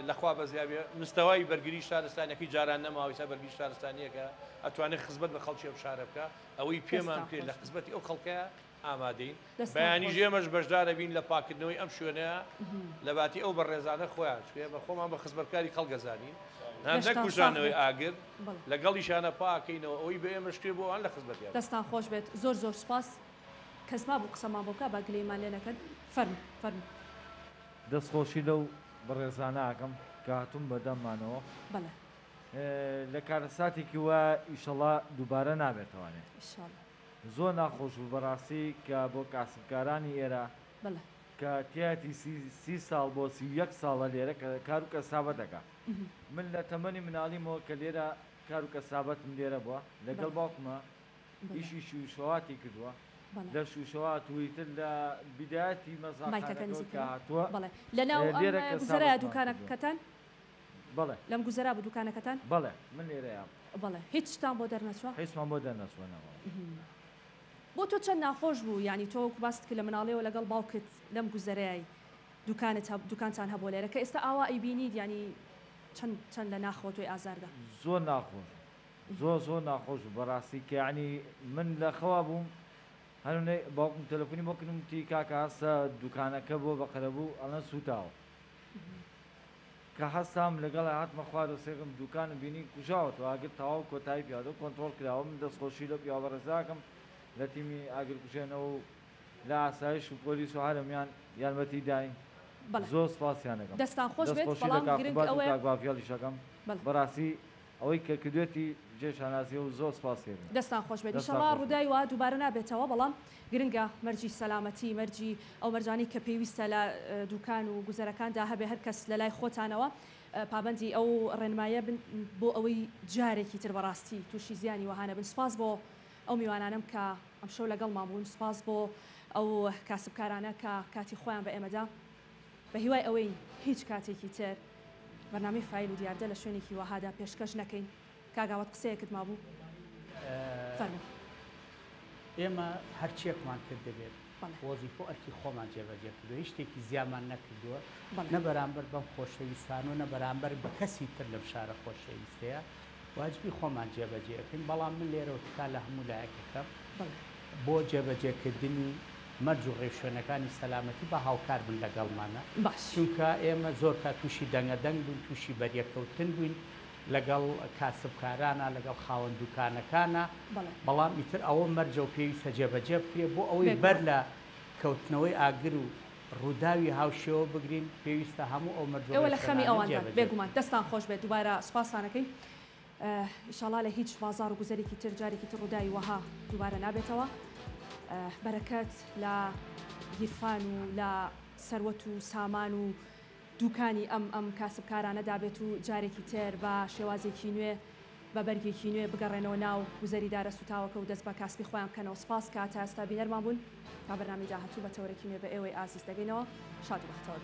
لەخوا بەزیابێ مستەوای بەرگری شارستانەکەی جاران نەماویسا بەرگری شارستانیەکە ئەتوانێت خزمەت بە خەڵکی ئەم شارە بکە ئەوەی پێمان کرد لە خزمەتی ئەو خەڵکەیە ئامادەین بەیانی ژێمەش بەشدارە بین لە پاکردنەوەی ئەم شوێنەیە لە باتی ئەو بەڕێزانە خۆیان بە خۆمان بە خزمەتکاری خەڵگەزانین نەکوژانەوەی ئاگر لەگەڵیشانە پاکەینەوە ئەوەی بە ئێمە شتێ بۆ ئەوان لە خزمەتیان دەستان خۆش بێت زۆر زۆر سپاس کەسما بوو قسەمان بۆکە با گلەیمان لێ نەکەن فەرم دەستخۆشی لەو بەڕێزانەکەم کە هاتوون بەدەممانەوە لە کارەساتێکی وە ئیشەڵا دووبارە نابێتوانێت زۆر ناخۆش و بەڕاستی کە بۆ کاسبکارانی ئێرە کە تیاتی 30 ساڵ بۆ 31 ساڵە لێرە کار و کەسابەت دەکا من لە تەمەنی مناڵیمەوە کە لێرە کار و کەسابەتم لێرە بووە لەگەڵ باوکمە ئیشی شوشەواتی کردووە لە شوشەوات ویتر لە بیداەتی مەزاکە هاتووە لەناو گوزەرە دوکانەکەتان بەڵێ لەم گوزەرا بە دوکانەکەتان بەڵێ من لێرەیە بەڵێ هیچ شتان بۆ دەرنەچوە هیچمان بۆ دەرنەچوەنەوە بۆ تۆ چەند ناخۆش بوو ینی تۆ باست کرد لە مناڵەوە لەگەڵ باوکت لەم گوزەرەیە دوکانتان هەبوو لێرە کە ئێستا ئاوا ئەیبینیت ینی چەند لە ناخۆ تۆی ئازاردا زۆر ناخۆش زۆر ناخۆش بەڕاستی کە ینی من لە خەوا بووم هەرونەی باوکم تەلەفۆنی بۆ کردم تی کاکە هەستە دوکانەکە بۆ بەقەرەبوو ئەڵەن سوتاوە کە هەستام لەگەڵ هاتمە خوارد سێکم دوکانم بینی کوژاوەتەوە ئاگر تەواو کۆتایی پیادە کۆنتڕۆل کراوە من دەستخۆشی لە پیاوە ڕێزاکەم لە تیمی ئاگرکوژێنەوە و لە ئاسایش و پۆلیس و هەرمیان یارمەتی داین زۆر سپاسیانەکەم دەستان خۆش بێت بەڵام گرنگ ئەوەیە گوافیالیشەکەم بەڕاستی ئەوەی کە کردوێتی جێشاناسی و زۆر سپاسێن دەستان خۆش بێت ئینشەڵا ڕووداوی وا دووبارە نابێتەوە بەڵام گرنگە مەرجی سەلامەتی مەرجی ئەو مەرجانی کە پێویستە لە دوکان و گوزەرەکاندا هەبێ هەر کەس لە لای خۆتانەوە پابندی ئەو ڕێنمایە بن بۆ ئەوەی جارێکی تر بەڕاستی تووشی زیانی وهانە بن سپاس بۆ ئەو میوانانم کە ئەم شەو لەگەڵمان بوون سپاس بۆ ئەو کاسبکارانە کە کاتی خۆیان بە ئێمەدا بە هیوای ئەوەی هیچ کاتێکی تر بەرنامەی فایل و دیاردە لە شوێنێکی وەهادا پێشکەش نەکەین کاگاوات قسەیەکت مابوو ئێمە هەرچیەکمان کرد دەبێت وەزیفە ئەرکی خۆمان جێبەجێ کردو هیچ شتێکی زیامان نەکردووە نە بەرامبەر بەم خۆشەویستان و نە بەرامبەر بە کەسی تر لەم شارە خۆشەویستەیە واجبی خۆمان جێبەجێکەین بەڵام من لێرە تا لە هەموو لایەکەکەم بۆ جێبەجێکردنی مەرج و ڕێشوێنەکانی سەلامەتی بە هاوکار بن لەگەڵمانە چونکە ئێمە زۆر کا تووشی دەنگەدەنگ بوون تووشی بەریەکەوتن بووین لەگەڵ کاسبکارانە لەگەڵ خاوەن دوکانەکانە بەڵام ئیتر ئەوە مەرجە و پێویستە جێبەجێ بکرێ بۆ ئەوەی بەر لە کەوتنەوەی ئاگر و ڕووداوی هاوشێوە بگرین پێویستە هەموو ئەو مەرج ئێوە لە خەمی ئەوان بێگومان دەستان خۆش بێت دووبارە سوپاسانەکەین ئینشاڵا لە هیچ بازار و گوزەرێکی تر جارێکی تر ڕووداوی وەها دووبارە نابێتەوە بەرەکەت لە گیرفان و لە سەروەت و سامان و دوکانی ئەم کاسبکارانەدا بێت و جارێکی تر بە شێوازێکی نوێ بە بەرگێکی نوێ بگەڕێنەوە ناو گوزەری دارە سوتاوەکە و دەست بە کاسبی خۆیان بکەنەوە سپاس کە تا ئێستا بینەرمان بوون تا بەرنامەی داهاتوو بە تەورێکی نوێ بە ئێوەی ئازیز دەگەینەوە شاد و بەختەوە